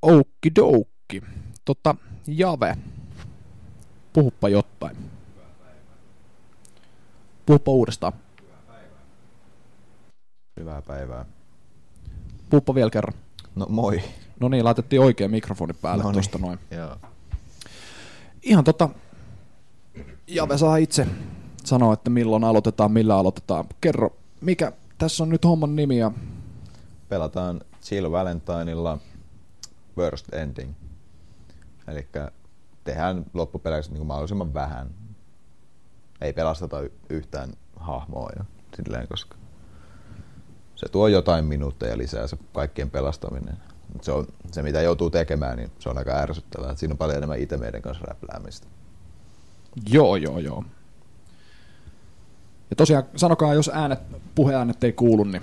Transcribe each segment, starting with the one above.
Oukkidoukki. Jave. Puhuppa jotain. Puhuppa uudestaan. Hyvää päivää. Puhuppa vielä kerran. No moi. No niin, laitettiin oikea mikrofoni päälle tuosta noin. Joo. Ihan Jave saa itse sanoa, että milloin aloitetaan, millä aloitetaan. Kerro, mikä tässä on nyt homman nimi ja... Pelataan Jill Valentineilla Worst Ending. Elikkä tehdään loppupeleissä niin mahdollisimman vähän. Ei pelasteta yhtään hahmoa ja silleen, koska se tuo jotain minuutteja lisää se kaikkien pelastaminen. Se on se, mitä joutuu tekemään, niin se on aika ärsyttävää. Siinä on paljon enemmän itse meidän kanssa räpläämistä. Joo. Ja tosiaan, sanokaa, jos puheäänet ei kuulu, niin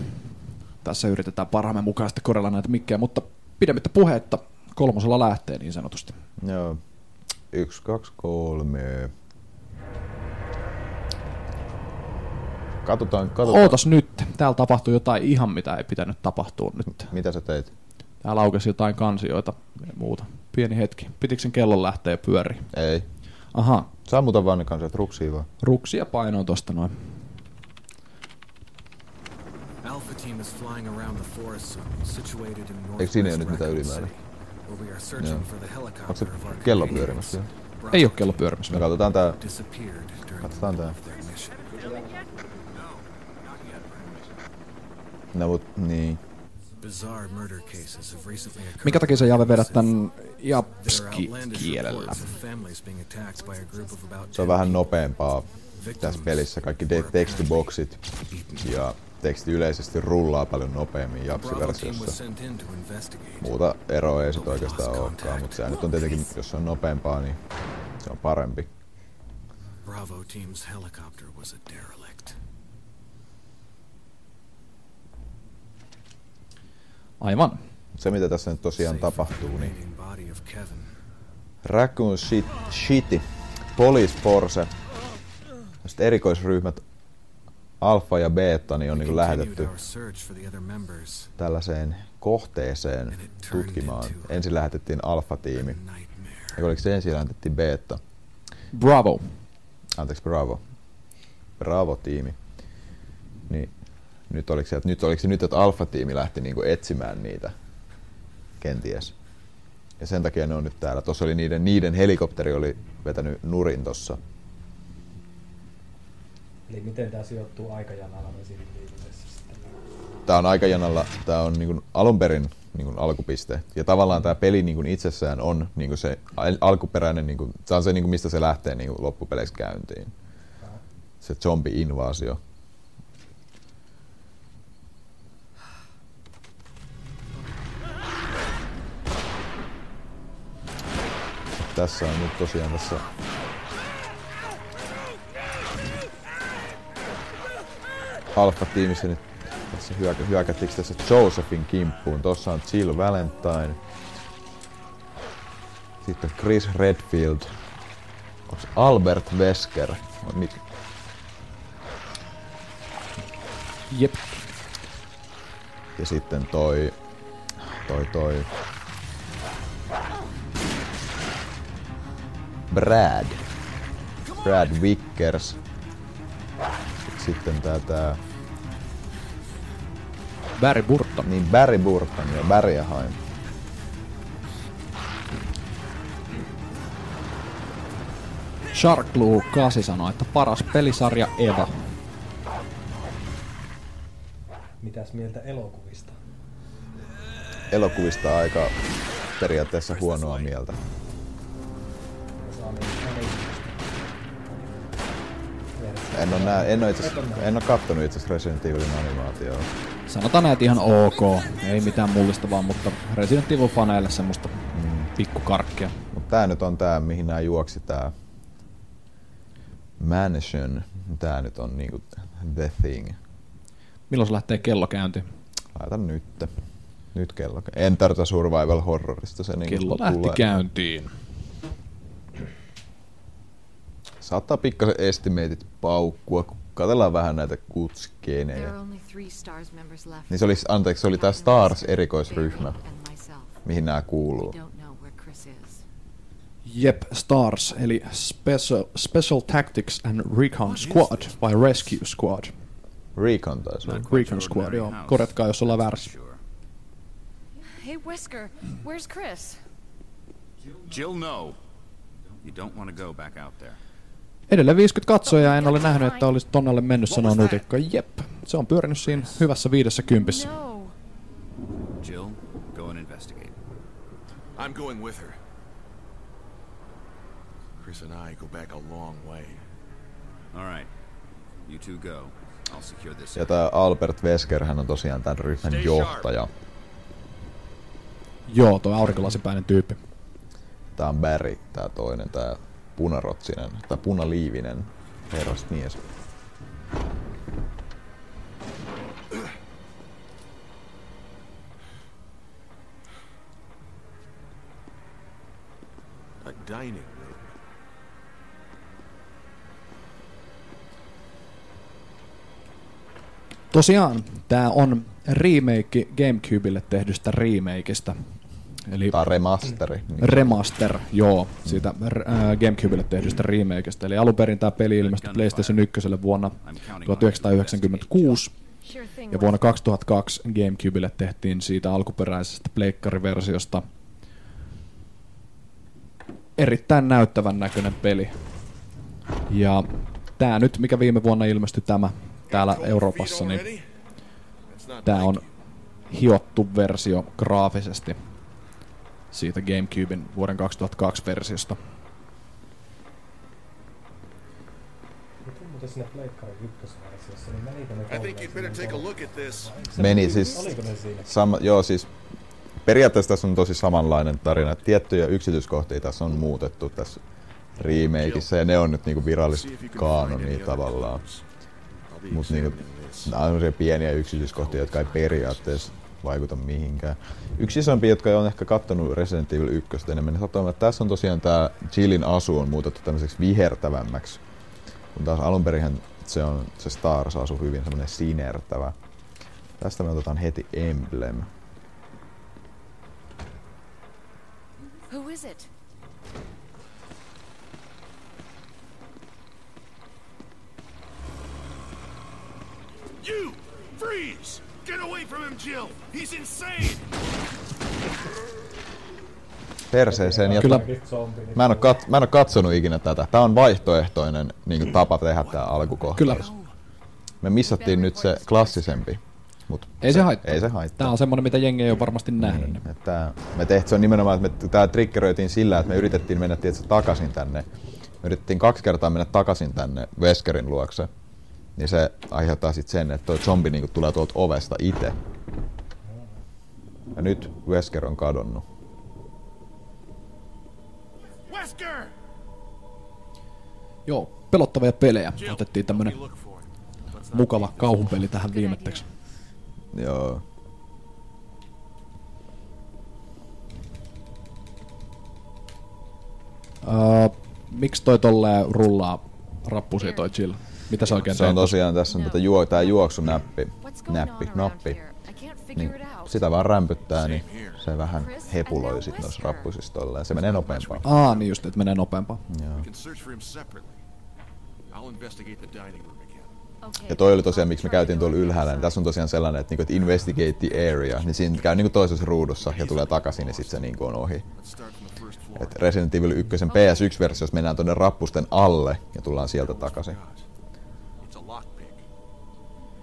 tässä yritetään parhaamme mukaan sitten korjella näitä mikkejä, mutta pidemmittä puheetta 3 lähtee niin sanotusti. Joo. 1, 2, 3. Katsotaan. Ootas nyt. Täällä tapahtui jotain ihan mitä ei pitänyt tapahtua nyt. Mitä sä teit? Täällä aukesi jotain kansioita ja muuta. Pieni hetki. Pitikö sen kellon lähteä pyöriin? Ei. Aha. Sammuta vaan ne kansiot, ruksia vaan. Ruksia painoa tosta noin. Alpha team is flying around the forest zone situated in Eikö siinä ole northwest nyt mitään Raccoon ylimäärä? City, where we are searching for the Onko helicopter se of our kello companions. pyörimässä? Ei oo kello pyörimässä. Me katsotaan tää. Disappeared during the Katsotaan middle tää. of their mission. No mut niin. Bizarre murder cases have recently occurred. Minkä takia sä Jave vedät tän There are outlandish japski-kielellä? reports of families being attacked by a group of about Se on 10 vähän people. nopeampaa tässä pelissä. Kaikki tekstiboksit ja teksti yleisesti rullaa paljon nopeammin Bravo team was japsiversiossa. sent in to investigate. Muuta eroa ei sit oikeastaan olekaan, mutta se nyt on tietenkin, jos se on nopeampaa, niin se on parempi. Bravo team's helicopter was a derelict. Aivan. Se mitä tässä nyt tosiaan tapahtuu, niin Fading body of Kevin. Raccoon City, Police Force, sitten erikoisryhmät Alpha ja Beta niin on niin lähetetty Our search for the other members. tällaiseen kohteeseen tutkimaan. Ensin lähetettiin Alpha-tiimi. Nightmare. Ja oliko se ensin lähetettiin Beta? Bravo. Anteeksi, Bravo. Bravo-tiimi. Niin oliko se nyt, että Alpha-tiimi lähti niinku etsimään niitä kenties. Ja sen takia ne on nyt täällä. Tuossa oli niiden helikopteri oli vetänyt nurin tossa. Eli miten tämä sijoittuu aikajanalla Resident Evilissä sitten? Tää on aikajanalla, tää on niinku alun perin niinku alkupiste. Ja tavallaan tää peli niinku itsessään on niinku se alkuperäinen, niinku, tää on se niinku, mistä se lähtee niinku loppupeleissä käyntiin. Se zombi-invaasio. Tässä on nyt tosiaan tässä Alpha-tiimissä nyt tässä hyökättiinkö tässä Josephin kimppuun. Tossa on Jill Valentine. Sitten Chris Redfield. Onks Albert Wesker? Jep. Ja sitten toi Brad Vickers. Sitten tää Barry Burton. niin Barry Burton ja Barryheim. Sharkloo 8 sanoo, että paras pelisarja Eva. Mitäs mieltä elokuvista? Elokuvista aika periaatteessa huonoa mieltä. En oo kattonut itse asiassa Resident Evilin animaatioa. Sanotaan näet ihan ok. Ei mitään mullistavaa, mutta Resident Evil-faneille semmoista pikkukarkkia. Mut tää nyt on tää, mihin nää juoksi tää Mansion. Tää nyt on niinku the thing. Milloin se lähtee kello käyntiin? Laitan nyt. Nyt kello. Enter the Survival Horrorista se niinku Kello lähti käyntiin. Saattaa pikkasen estimated paukkua, kun katsellaan vähän näitä kutskenejä. Niin se oli tää Stars erikoisryhmä. mihin nämä kuuluu. Don't know where Chris is. Jep, STARS, eli Special Tactics and Recon Squad, vai Rescue Squad? Recon taisi olla. Recon Squad, joo. Korjatkaa, jos ollaan väärässä. Hey, Wesker, where's Chris? Jill, no. You don't want to go back out there. Edelleen 50 katsojaa, en ole nähnyt, että olisi tonnalle mennyt, sanoo Nutikka. Jep, se on pyörinyt siinä hyvässä 50. No. Jill, go and investigate. I'm going with her. Chris and I go back a long way. All right. You two go. I'll secure this. Ja tää Albert Wesker, hän on tosiaan tämän ryhmän johtaja. Joo, toi aurinkolasipäinen tyyppi. Tää on Barry, tää toinen, tää punarotsinen, tai punaliivinen herrasmies. A dining room. Tosiaan, tää on remake Gamecubelle tehdystä remakeista. Eli Tää on remasteri. remaster, joo, siitä Gamecubelle tehdystä remakeista. Eli alun perin tää peli ilmestyi PlayStation 1 vuonna 1996. Sure thing. Ja vuonna 2002 Gamecubelle tehtiin siitä alkuperäisestä pleikkariversiosta erittäin näyttävän näköinen peli. Ja tää nyt, mikä viime vuonna ilmestyi täällä Euroopassa, niin tää on hiottu versio graafisesti siitä Gamecuben vuoden 2002 versiosta. Muuten sinne Pleikkari ykkösversiossa, niin menikö ne I think you'd better take a look at this. Meni siis, Oliko ne siinä? joo siis, periaatteessa tässä on tosi samanlainen tarina. Tiettyjä yksityiskohtia tässä on muutettu tässä remakeissa, ja ne on nyt niinku virallista kaanonia tavallaan. Mutta niinku, nämä on sellaisia pieniä yksityiskohtia, jotka ei periaatteessa vaikuta mihinkään. Yksi isompia, jotka on ehkä kattonut Resident Evil 1 enemmän, niin saattaa olla, että tässä on tosiaan tää Jillin asu on muutettu tämmöiseksi vihertävämmäksi. Kun taas alunperinhän se Stars-asu hyvin semmoinen sinertävä. Tästä me otetaan heti emblem. Who is it? You! Freeze! Get away from him, Jill! He's insane! Perseeseen. Ja Kyllä. Zombi, niin mä en oo katsonut ikinä tätä. Tää on vaihtoehtoinen niin tapa tehdä tää alkukohtaus. Kyllä. Me missattiin nyt se klassisempi. Mut Ei se haittaa. Ei se haittaa. Tää on semmonen, mitä jengi ei ole varmasti nähnyt. Niin, että se on nimenomaan, että tää triggeröitiin sillä, että me yritettiin mennä tietysti takaisin tänne. Me yritettiin 2 kertaa mennä takaisin tänne Weskerin luokse. Niin se aiheuttaa sit sen, että toi zombi niinku tulee tuolta ovesta itse. Ja nyt Wesker on kadonnut. Wesker! Joo, pelottavia pelejä. Jill, Otettiin what tämmönen do you look for? Let's not mukava kauhupeli tähän viimetteeksi. Joo. Miksi toi tolleen rullaa rappusia toi Jill? Mitä sä oikein Se on teet? tosiaan, tässä on tää juoksunäppi. What's going on around Nappi. here? I can't figure Niin it out. sitä vaan rämpyttää, niin se vähän hepuloi sit noissa rappusissa tolleen. Se menee nopeampaan. Niin just, että menee nopeampaa. Joo. We can search for him separately. I'll investigate the dining room again. Okay. Ja toi oli tosiaan, miksi me käytiin tuolla ylhäällä, niin tässä on tosiaan sellainen, että, niinku, että investigate the area, niin siinä käy niinku toisessa ruudussa ja tulee takaisin, niin sitten se niinku on ohi. Let's start from the first floor. Et Resident Evil 1 PS1-versiossa mennään tuonne rappusten alle ja tullaan sieltä takaisin. It's a lockpick.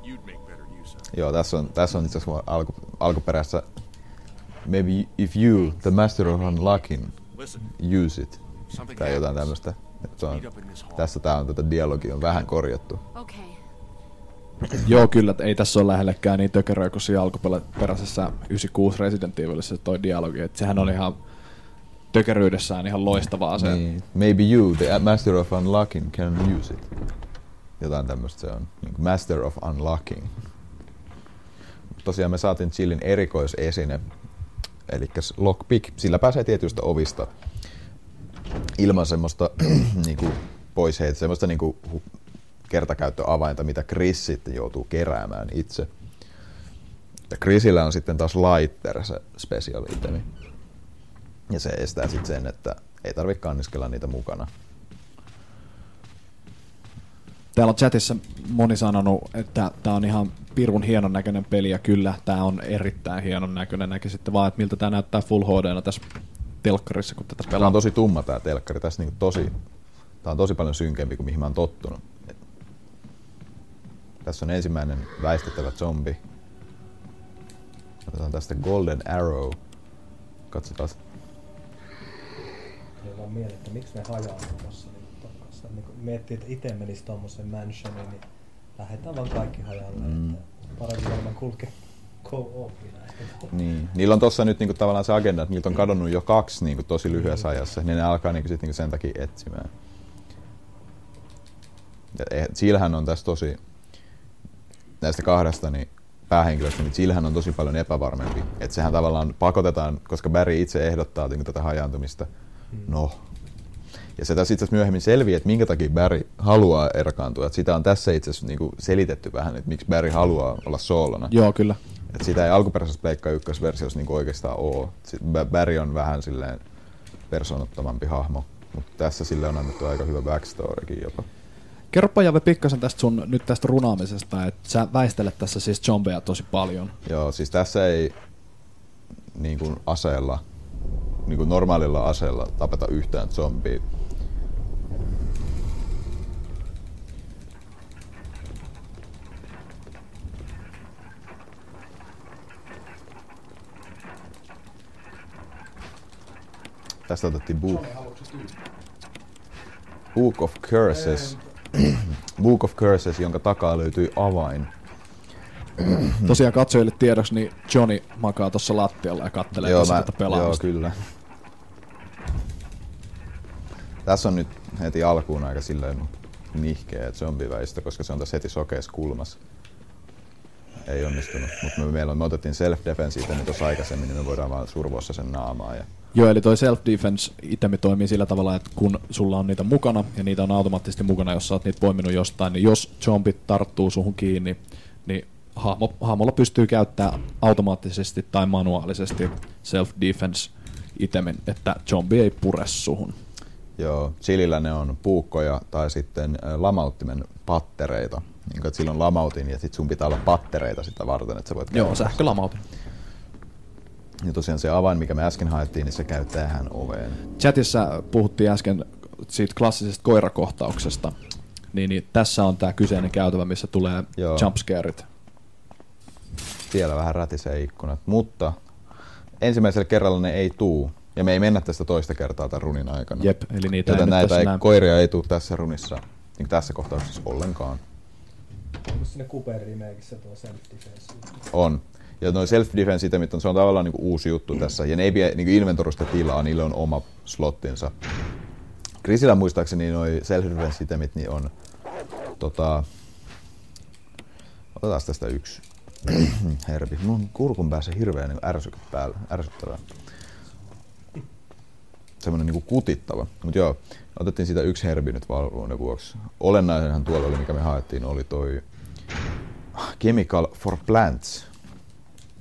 You'd make better use of it. Joo, tässä on itse asiassa alkuperäisessä maybe if you, the master of unlocking, Listen, use it. something Tai jotain happens. tämmöstä. Et se on, Meet up in this hall. tässä tää on tätä dialogia on vähän korjattu. Okay. Joo, kyllä, että ei tässä ole lähellekään niin tökeröä kuin siinä alkuperäisessä 96 Resident Evilissä toi dialogi. Että sehän on ihan tökeryydessään ihan loistavaa se. Niin, maybe you, the master of unlocking, can use it. Jotain tämmöstä se on. Niin kuin master of unlocking. Tosiaan me saatiin Jillin erikoisesine, eli lockpick. Sillä pääsee tietystä ovista ilman semmoista niinku pois heitä, semmoista niinku kertakäyttöavainta, mitä Chris sitten joutuu keräämään itse. Ja Chrisillä on sitten taas lighter se special itemi. Ja se estää sitten sen, että ei tarvitse kanniskella niitä mukana. Täällä on chatissa moni sanonut, että tää on ihan pirun hienon näköinen peli, ja kyllä, tää on erittäin hienon näköinen. Näkisitte vaan, että miltä tää näyttää Full HD:na tässä telkkarissa, kun tätä pelaa. Tää on tosi tumma tää telkkari. Tässä niinku tää on tosi paljon synkempi kuin mihin mä oon tottunut. Tässä on ensimmäinen väistettävä zombi. Otetaan tästä Golden Arrow. Katsotaan. Ei vaan mieli, että miksi ne hajaa tuossa. Niin miettii, että itse menisi tommoseen mansioniin, niin lähdetään vaan kaikki hajalle. Paremmin varmaan kulkee co-opina. Niin. Niillä on tossa nyt niinku tavallaan se agenda, että niiltä on kadonnut jo 2 niinku tosi lyhyessä ajassa. Niin ne alkaa niinku sit niinku sen takia etsimään. Jillhän on tässä tosi, näistä 2 niin päähenkilöstä, niin Jillhän on tosi paljon epävarmempi. Että sehän tavallaan pakotetaan, koska Barry itse ehdottaa niinku tätä hajaantumista. No. Ja se tässä itse asiassa myöhemmin selviää, että minkä takia Barry haluaa erkaantua. Että sitä on tässä itse asiassa niinku selitetty vähän, että miksi Barry haluaa olla soolona. Joo, kyllä. Että sitä ei alkuperäisessä Pleikka 1-versiossa niinku oikeastaan ole. Barry on vähän silleen persoonattomampi hahmo. Mutta tässä sille on annettu aika hyvä backstorykin jopa. Kerropa Jave pikkasen tästä sun nyt tästä runaamisesta, että sä väistelet tässä siis zombeja tosi paljon. Joo, siis tässä ei niin kuin aseella, niin kuin normaalilla aseella tapeta yhtään zombia. Tästä otettiin Book of Curses. Book of Curses, jonka takaa löytyy avain. Tosiaan katsojille tiedoksi, niin Johnny makaa tuossa lattialla ja kattelee tätä pelaamista. Joo, kyllä. Tässä on nyt heti alkuun aika silleen nihkeä zombiväistö, koska se on tässä heti sokeassa kulmassa. Ei onnistunut, mutta me otettiin self-defense itemi tuossa aikaisemmin, niin me voidaan vaan survossa sen naamaa. Joo, eli toi self-defense itemi toimii sillä tavalla, että kun sulla on niitä mukana, ja niitä on automaattisesti mukana, jos sä oot niitä poiminut jostain, niin jos zombit tarttuu suhun kiinni, niin hahmolla pystyy käyttämään automaattisesti tai manuaalisesti self-defense itemin, että zombi ei pure suhun. Joo, Chillillä ne on puukkoja tai sitten lamauttimen pattereita. Niin kuin, että sillä on lamautin ja sitten sun pitää olla pattereita sitä varten, että sä voit Joo, sähkölamautin. Ja tosiaan se avain, mikä me äsken haettiin, niin se käy tähän oveen. Chatissa puhuttiin äsken siitä klassisesta koirakohtauksesta. Niin tässä on tää kyseinen käytävä, missä tulee jumpscareit. Siellä vähän rätisee ikkunat, mutta ensimmäisellä kerralla ne ei tuu. Ja me ei mennä tästä toista kertaa tämän runin aikana. Jep, eli niitä joten ei näitä koiria ei tuu tässä runissa, niin tässä kohtauksessa ollenkaan. Onko sinne Cooper-remakeissa tuo self-defense? On. Ja noin self-defense itemit se on tavallaan niinku uusi juttu tässä. Ja ne ei pidä niinku inventorista tilaa, niillä on oma slottinsa. Chrisillä muistaakseni noi self-defense itemit niin on otetaan tästä yksi herbi. Mun kurkun päässä hirveä niin ärsyttävää. Semmoinen niinku kutittava. Mut joo, otettiin siitä yksi herbi nyt valvuuden vuoksi. Olennaisenhan tuolla oli, mikä me haettiin, oli toi Chemical for Plants.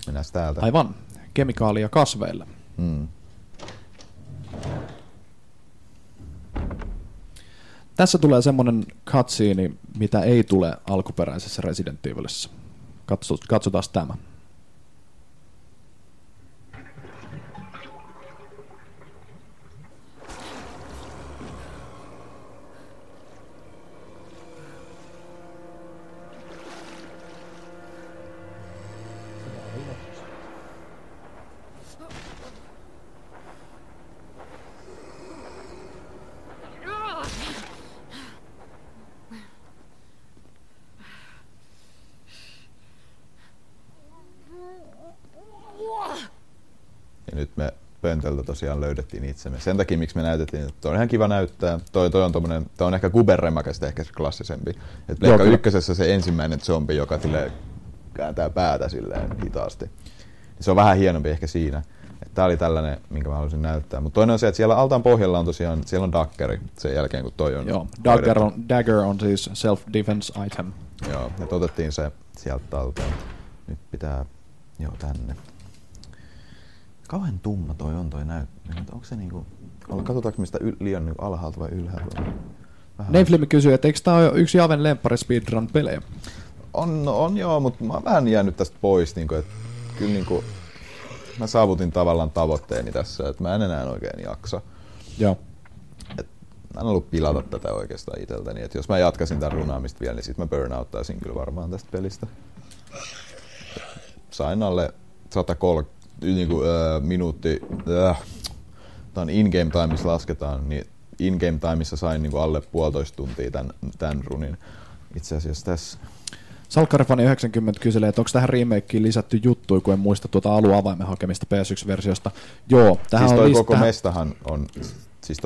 Mennään täältä. Aivan. Kemikaalia kasveille. Tässä tulee semmonen cutscene, mitä ei tule alkuperäisessä Resident Evilissä. Katsotaan tämä. Ja nyt me pöntöltä tosiaan löydettiin itsemme. Sen takia, miksi me näytettiin, että toi on ihan kiva näyttää. Toi on ehkä Guberremakasta ehkä se klassisempi. Et Pleikka ykkösessä se ensimmäinen zombi, joka kääntää päätä silleen hitaasti. Se on vähän hienompi ehkä siinä. Tää oli tällainen, minkä mä haluaisin näyttää. Mutta toinen on se, että siellä altaan pohjalla on tosiaan, siellä on daggeri sen jälkeen, kun toi on. Joo, dagger on siis self-defense item. Joo, ja otettiin se sieltä talteen. Nyt pitää Joo, tänne. Kauhean tumma toi näyttö. Onko se niinku... Katsotaanko mistä liian niinku alhaalta vai ylhäältä? Neiflimi kysyy, että eikö tää ole yksi Javen lemppari speedrun-pelejä? On joo, mutta mä oon vähän jäänyt tästä pois. Niinku, et kyllä niinku... Mä saavutin tavallaan tavoitteeni tässä, että mä en enää oikein jaksa. Joo. Mä en ollut pilata tätä oikeastaan itseltäni, että jos mä jatkaisin tämän runaamista vielä, niin sit mä burnouttaisin kyllä varmaan tästä pelistä. Sain alle 103 minuutti, tää on in-game time, missä lasketaan, niin in-game timeissa sain niinku alle 1,5 tuntia tän runin. Itse asiassa tässä... Salkkarifani 90 kyselee, että onko tähän remakeen lisätty juttuja, kun en muista tuota aluavaimen hakemista PS1-versiosta. Joo, tähän siis on koko mestahan on, siis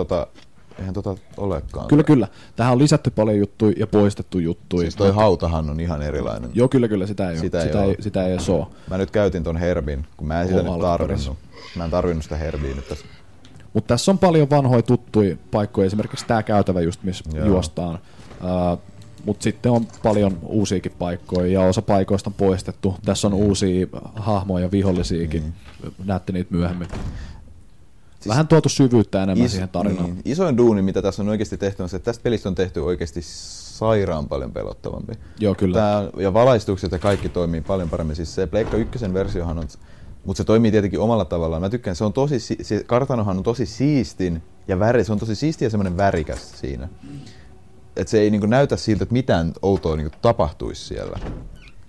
eihän olekaan. Kyllä. Tähän on lisätty paljon juttuja ja poistettu juttuja. Siis toi hautahan on ihan erilainen. Joo, kyllä, sitä ei edes ole. Mä nyt käytin ton herbin, kun mä en sitä nyt tarvinnut. Mä en tarvinnut sitä herbiä nyt tässä. Mutta tässä on paljon vanhoja tuttuja paikkoja, esimerkiksi tää käytävä just, missä juostaan. Mutta sitten on paljon uusiakin paikkoja ja osa paikoista on poistettu. Tässä on uusia hahmoja ja vihollisiakin. Näette niitä myöhemmin. Vähän tuotu syvyyttä enemmän siihen tarinaan. Niin. Isoin duuni, mitä tässä on oikeasti tehty, on se, että tästä pelistä on tehty oikeasti sairaan paljon pelottavampi. Joo, kyllä. Ja valaistukset ja kaikki toimii paljon paremmin. Siis se Pleikka 1 versiohan on, mutta se toimii tietenkin omalla tavallaan. Mä tykkään, se kartanohan on tosi siistin ja se on tosi siisti ja semmoinen värikäs siinä. Että se ei niinku näytä siltä, että mitään outoa niinku tapahtuisi siellä.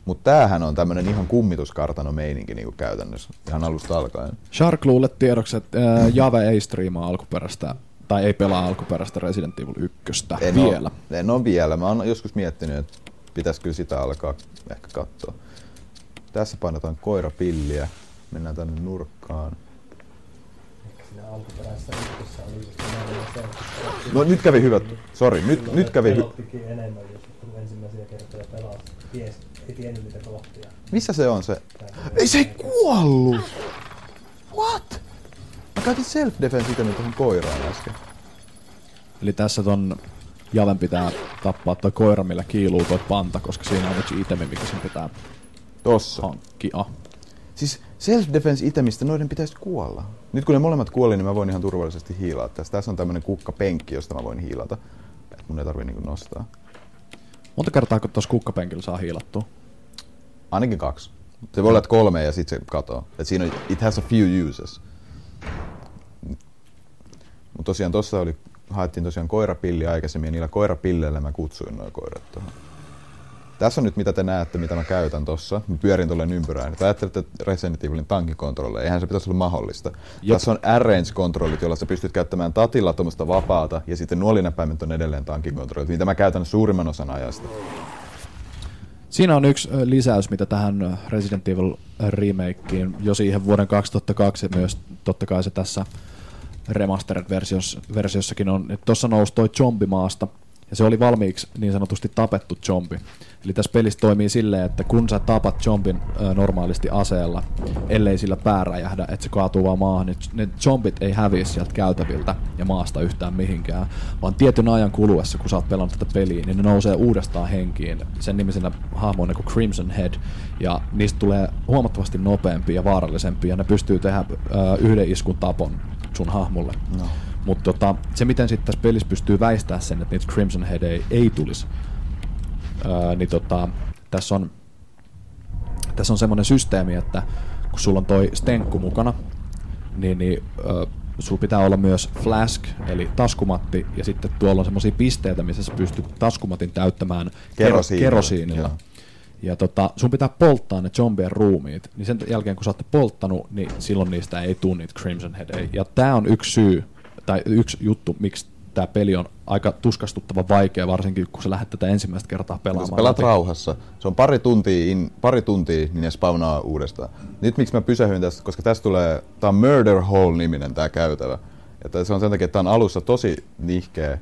Mutta tämähän on tämmönen ihan kummituskartano meininki niinku käytännössä, ihan alusta alkaen. Sharkluulle tiedoksi, että Jave ei striimaa alkuperäistä, tai ei pelaa alkuperäistä Resident Evil 1 vielä. En ole vielä. Mä oon joskus miettinyt, että pitäisi kyllä sitä alkaa ehkä katsoa. Tässä painetaan koirapilliä. Mennään tänne nurkkaan. No nyt kävi hyvät. Sori, nyt kävi hyvät. Enemmän, jos ensimmäisiä kertoja pelaa. Ei tiennyt mitä kohtia. Missä se on se? Ei se ei kuollut! What? Mä käytin self-defense itemi tuohon koiraan äsken. Eli tässä ton Javen pitää tappaa toi koira, millä kiiluu toi panta, koska siinä on yksi itemi, mikä sen pitää hankkia. Siis self-defense itemistä noiden pitäisi kuolla. Nyt kun ne molemmat kuoli, niin mä voin ihan turvallisesti hiilaa tästä. Tässä on tämmönen kukkapenkki, josta mä voin hiilata. Et mun ei tarvii niinku nostaa. Monta kertaa kun tuossa kukkapenkillä saa hiilattua? Ainakin 2. Se voi olla 3 ja sit se katoo. Et siinä on, it has a few uses. Mut tosiaan tossa haettiin tosiaan koirapilli aikaisemmin ja niillä koirapilleillä mä kutsuin noin koirat tuohon. Tässä on nyt mitä te näette, mitä mä käytän tossa. Mä pyörin tolleen ympyrään. Te ajattelette Resident Evilin tankikontrolleja. Eihän se pitäisi olla mahdollista. Jop. Tässä on R-range-kontrollit, jolla sä pystyt käyttämään tatilla tuommoista vapaata. Ja sitten nuolinäpäimet on edelleen tankikontrollit, mitä mä käytän suurimman osan ajasta. Siinä on yksi lisäys, mitä tähän Resident Evil remakeen, jo siihen vuoden 2002 myös totta kai se tässä remastered-versiossakin on. Tuossa nousi toi zombi maasta. Ja se oli valmiiksi niin sanotusti tapettu zombi. Eli tässä pelissä toimii silleen, että kun sä tapat zombin normaalisti aseella, ellei sillä pää räjähdä, että se kaatuu vaan maahan, niin ne zombit ei häviä sieltä käytäviltä ja maasta yhtään mihinkään, vaan tietyn ajan kuluessa, kun sä oot pelannut tätä peliä, niin ne nousee uudestaan henkiin. Sen nimisenä hahmo on kuin Crimson Head, ja niistä tulee huomattavasti nopeampia ja vaarallisempia, ja ne pystyy tehdä yhden iskun tapon sun hahmolle. No. Mutta se, miten sitten tässä pelissä pystyy väistämään sen, että niitä Crimson Head ei tulisi, niin tässä on semmoinen systeemi, että kun sulla on toi stenkku mukana, niin sulla pitää olla myös flask, eli taskumatti, ja sitten tuolla on semmoisia pisteitä, missä sä pystyt taskumatin täyttämään kerosiinilla. Ja sun pitää polttaa ne zombien ruumiit, niin sen jälkeen kun sä oot polttanut, niin silloin niistä ei tule niitä Crimson Head. Ja tää on yksi syy, tai yksi juttu, miksi tää peli on aika tuskastuttavan vaikea, varsinkin kun sä lähdet tätä ensimmäistä kertaa pelaamaan. Sä pelaat rauhassa. Se on pari tuntia, niin ne spawnaa uudestaan. Nyt miksi mä pysähyin tästä, koska tästä tulee, tää on Murder Hole-niminen tää käytävä. Ja se on sen takia, että tää on alussa tosi nihkeä.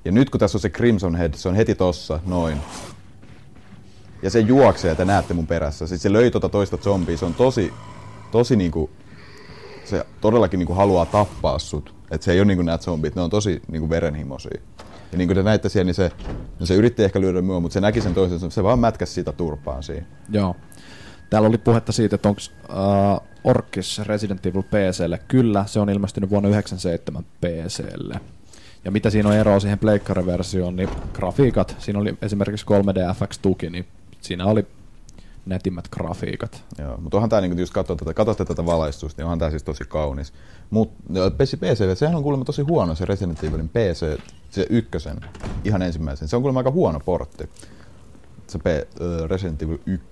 Ja nyt kun tässä on se Crimson Head, se on heti tossa, noin. Ja se juoksee, ja te näette mun perässä. Sitten se löi toista zombia, se on tosi niinku, se todellakin niinku haluaa tappaa sut. Et se ei oo niinku nää zombit, ne on tosi niinku verenhimoisia. Ja niinku te näitte siellä, niin se yritti ehkä lyödä mua, mutta se näki sen toisen, se vaan mätkäsi sitä turpaan siinä. Joo. Täällä oli puhetta siitä, että onko Orkis Resident Evil PC:lle. Kyllä, se on ilmestynyt vuonna 1997 PC:lle. Ja mitä siinä on eroa siihen pleikkariversioon, niin grafiikat, siinä oli esimerkiksi 3D FX-tuki, niin siinä oli netimmät grafiikat. Joo, mutta onhan tää niinku just katsotte tätä valaistusta, niin onhan tää siis tosi kaunis. Mut PC, sehän on kuulemma tosi huono se Resident Evilin PC, se ykkösen, ihan ensimmäisen. Se on kuulemma aika huono portti. Se Resident Evil 1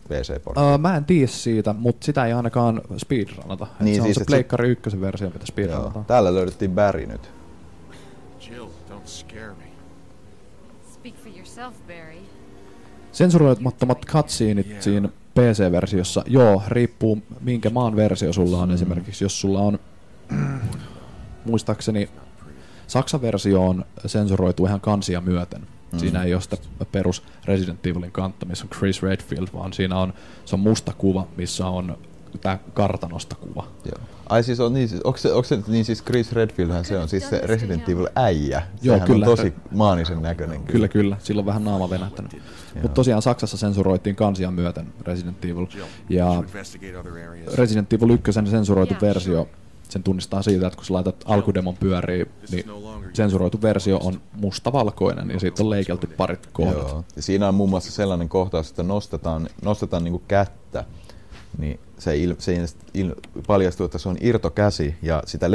PC-portti. Mä en tiedä siitä, mutta sitä ei ainakaan speedrunata. Niin, se on siis, se pleikkari ykkösen versio, mitä speedrunata. Täällä löydettiin Barry nyt. Jill, don't scare me. Speak for yourself, Barry. Sensuroimattomat cutsceneit siinä PC-versiossa, joo, riippuu minkä maan versio sulla on esimerkiksi. Jos sulla on, muistaakseni, Saksan versio on sensuroitu ihan kansia myöten. Siinä ei ole sitä perus Resident Evilin kantta, missä on Chris Redfield, vaan siinä on, se on musta kuva, missä on tää kartanosta kuva. Joo. Ai siis on niin, onko se niin siis Chris Redfieldhän se on siis se Resident Evil äijä. Joo, sehän kyllä. on tosi maanisen näköinen. Kyllä, sillä on vähän naama venähtänyt. Mutta tosiaan Saksassa sensuroitiin kansia myöten Resident Evil. Ja Resident Evil 1 sensuroitu versio, sen tunnistaa siitä, että kun sä laitat alkudemon pyöriin, niin sensuroitu versio on mustavalkoinen ja siitä on leikelty parit kohdat. Joo. Ja siinä on muun muassa sellainen kohtaus, että nostetaan niinku kättä, niin se paljastuu, että se on irtokäsi ja sitä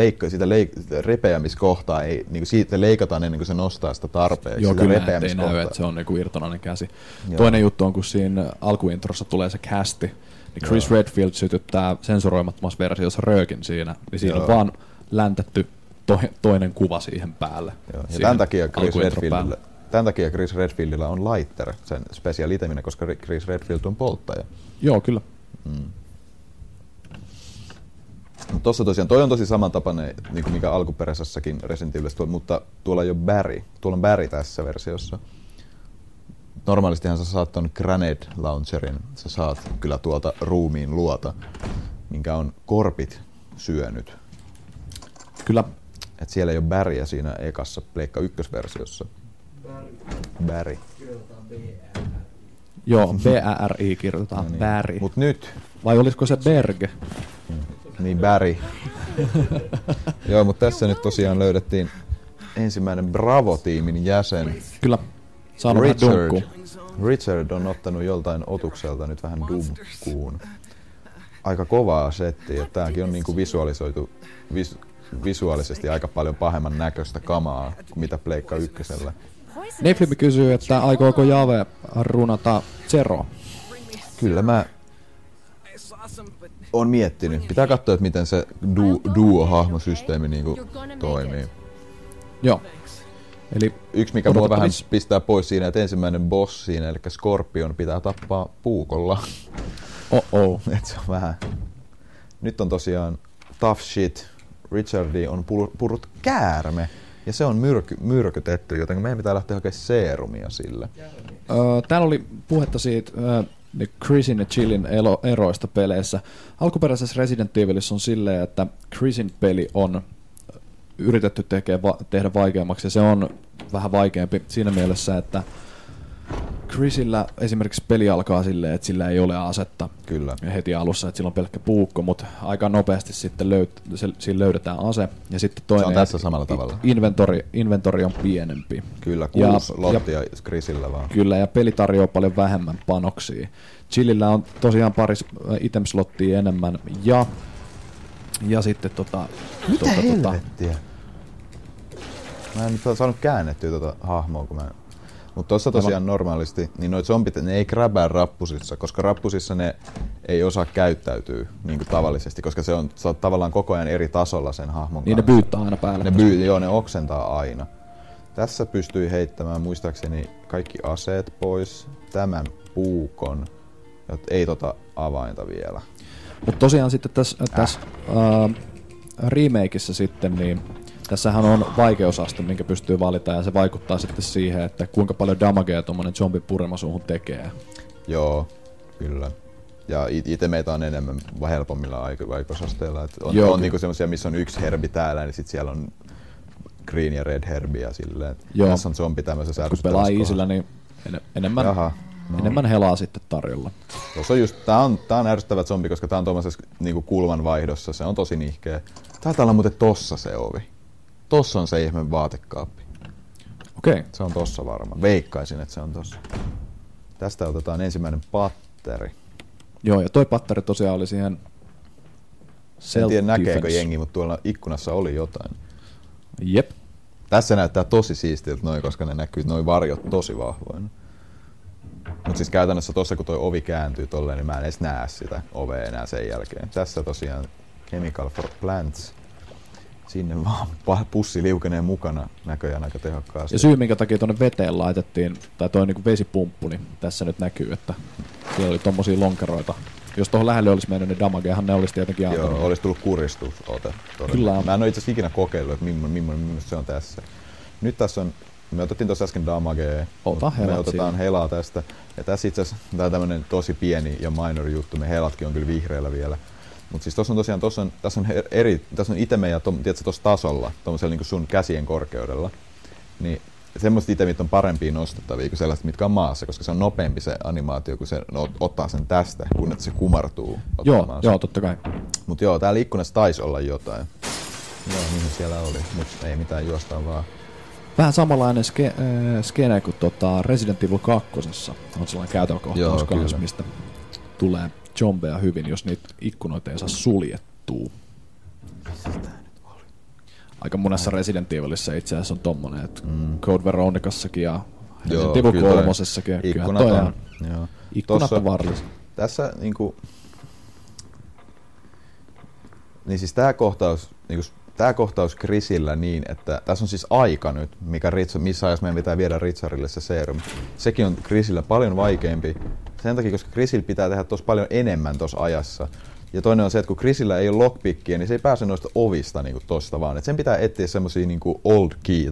repeämiskohtaa ei, niinku siitä leikataan ennen kuin se nostaa sitä tarpeeksi. Joo, sitä kyllä ei näy, että se on niinku irtonainen käsi. Joo. Toinen juttu on, kun siinä alkuintrossa tulee se kästi, niin Chris Redfield sytyttää sensuroimattomassa versiossa röökin siinä, niin siinä on vaan läntetty toinen kuva siihen päälle. Joo. Ja tämän takia Chris Redfieldillä on lighter sen special iteminä, koska Chris Redfield on polttaja. Joo, kyllä. Tuossa tosiaan, toi on tosi samantapainen, niin kuin mikä alkuperäisessäkin Resident Evilissa, mutta tuolla ei ole Barry. Tuolla on Barry tässä versiossa. Normaalistihan sä saat ton Grenade Launcherin, sä saat kyllä tuolta ruumiin luota, minkä on korpit syönyt. Kyllä. Et siellä ei ole Barryä siinä ekassa Pleikka 1-versiossa. Barry. Joo, B-A-R-I kirjoitetaan, no niin. Barry. Mut nyt. Vai olisiko se Berg? Niin, Barry. Joo, mutta tässä nyt tosiaan löydettiin ensimmäinen Bravo-tiimin jäsen. Kyllä, saanut Richard on ottanut joltain otukselta nyt vähän dumkuun. Aika kovaa settiä, tämäkin on niinku visualisoitu visuaalisesti aika paljon pahemman näköistä kamaa kuin mitä Pleikka ykkösellä. Neflimi kysyy, että aikooko Jave runata Zero? Kyllä mä oon miettinyt. Pitää katsoa, että miten se duo-hahmosysteemi niinku toimii. Joo. Eli yksi mikä mua vähän pistää pois siinä, että ensimmäinen boss siinä, eli Scorpion, pitää tappaa puukolla. Et se on vähän. Nyt on tosiaan tough shit. Richardi on purrut käärme. Ja se on myrkytetty, joten meidän pitää lähteä hakemaan seerumia sille. Täällä oli puhetta siitä Chrisin ja Jillin eroista peleissä. Alkuperäisessä Resident Evilissä on silleen, että Chrisin peli on yritetty tehdä vaikeammaksi, ja se on vähän vaikeampi siinä mielessä, että Chrisillä esimerkiksi peli alkaa silleen, että sillä ei ole asetta. Kyllä. Heti alussa, että sillä on pelkkä puukko, mutta aika nopeasti sitten siinä löydetään ase. Ja sitten toinen, se on tässä samalla tavalla. Inventori on pienempi. Kyllä, 6 lottia Chrisillä vaan. Kyllä, ja peli tarjoaa paljon vähemmän panoksia. Chillillä on tosiaan pari item-slottia enemmän, ja sitten Mitä helvettiä? Mä en nyt saanut käännettyä hahmoa, kun mä... Mutta tossa tosiaan normaalisti, niin noit zombit, ne ei grabää rappusissa, koska rappusissa ne ei osaa käyttäytyä niin kuin tavallisesti, koska sä oot tavallaan koko ajan eri tasolla sen hahmon niin kanssa. Ne byyttää aina päälle. Ne oksentaa aina. Tässä pystyy heittämään muistaakseni kaikki aseet pois, tämän puukon, ei avainta vielä. Mutta tosiaan sitten tässä remakeissa sitten, niin tässähän on vaikeusaste, minkä pystyy valita, ja se vaikuttaa sitten siihen, että kuinka paljon damagea tuommoinen zombi purema suuhun tekee. Joo, kyllä. Ja itse meitä on enemmän helpommilla vaikeusasteilla. On niinku semmosia, missä on yksi herbi täällä, niin sit siellä on green ja red herbi ja silleen. Tässä on zombi tämmöisessä ärsyttävässä kohdassa. Kun pelaa easillä, niin enemmän. Jaha. enemmän helaa sitten tarjolla. Tuossa on just, tää on ärsyttävä zombi, koska tää on tuollaisessa niinku kulman vaihdossa. Se on tosi nihkeä. Taitaa olla muuten tossa se ovi. Tossa on se ihme vaatekaappi. Okei. Se on tossa varmaan. Veikkaisin, että se on tossa. Tästä otetaan ensimmäinen patteri. Joo, ja toi patteri tosiaan oli siihen En tiedä näkeekö jengi, mutta tuolla ikkunassa oli jotain. Jep. Tässä näyttää tosi siistiltä noin, koska ne näkyy noin varjot tosi vahvoina. Mutta siis käytännössä tossa kun toi ovi kääntyy tolleen, niin mä en edes näe sitä ovea enää sen jälkeen. Tässä tosiaan Chemical for Plants. Sinne vaan pussi liukenee mukana näköjään aika tehokkaasti. Ja syy minkä takia tuonne veteen laitettiin, tai toi niinku vesipumppu, niin tässä nyt näkyy, että siellä oli tommosia lonkeroita. Jos tuohon lähelle olisi mennyt, niin damageahan ne olisi tietenkin antanut. Joo, olisi tullut kuristusote. Kyllä. Mä en ole itse asiassa ikinä kokeillut, että millainen se on tässä. Nyt tässä on, me otettiin tuossa äsken damagea, me otetaan helaa tästä. Ja tässä itse asiassa tää on tämmönen tosi pieni ja minor juttu, me helatkin on kyllä vihreällä vielä. Mut siis tossa on tosiaan, tässä on iteme ja tiedätkö tossa tasolla, tommosella niinku sun käsien korkeudella. Niin semmoiset itemit on parempia nostettavia kuin sellaiset, mitkä on maassa, koska se on nopeampi se animaatio, kun se ottaa sen tästä, kun että se kumartuu. Joo, totta kai. Mut joo, täällä ikkunassa taisi olla jotain. Joo, mihin siellä oli, mut ei mitään, juostaan vaan. Vähän samanlainen skene kuin Resident Evil 2. On sellainen käytäväkohtaus kanssa, mistä tulee zombeja hyvin, jos niitä ikkunoita ei saa suljettua. Aika monessa Resident Evilissä itse asiassa on tommonen, että Code Veronicassakin ja Resident Evil 3:ssakin. Ikkunat on vaarallisia. Tässä niinku... Niin siis tää kohtaus Chrisillä niin, että tässä on siis aika nyt, missä ajassa meidän pitää viedä Richardille se serum. Sekin on Chrisillä paljon vaikeampi. Sen takia, koska Chrisillä pitää tehdä tossa paljon enemmän tossa ajassa. Ja toinen on se, että kun Chrisillä ei ole lockpickia, niin se ei pääse noista ovista niinku tosta vaan. Et sen pitää etsiä semmosia niinku old key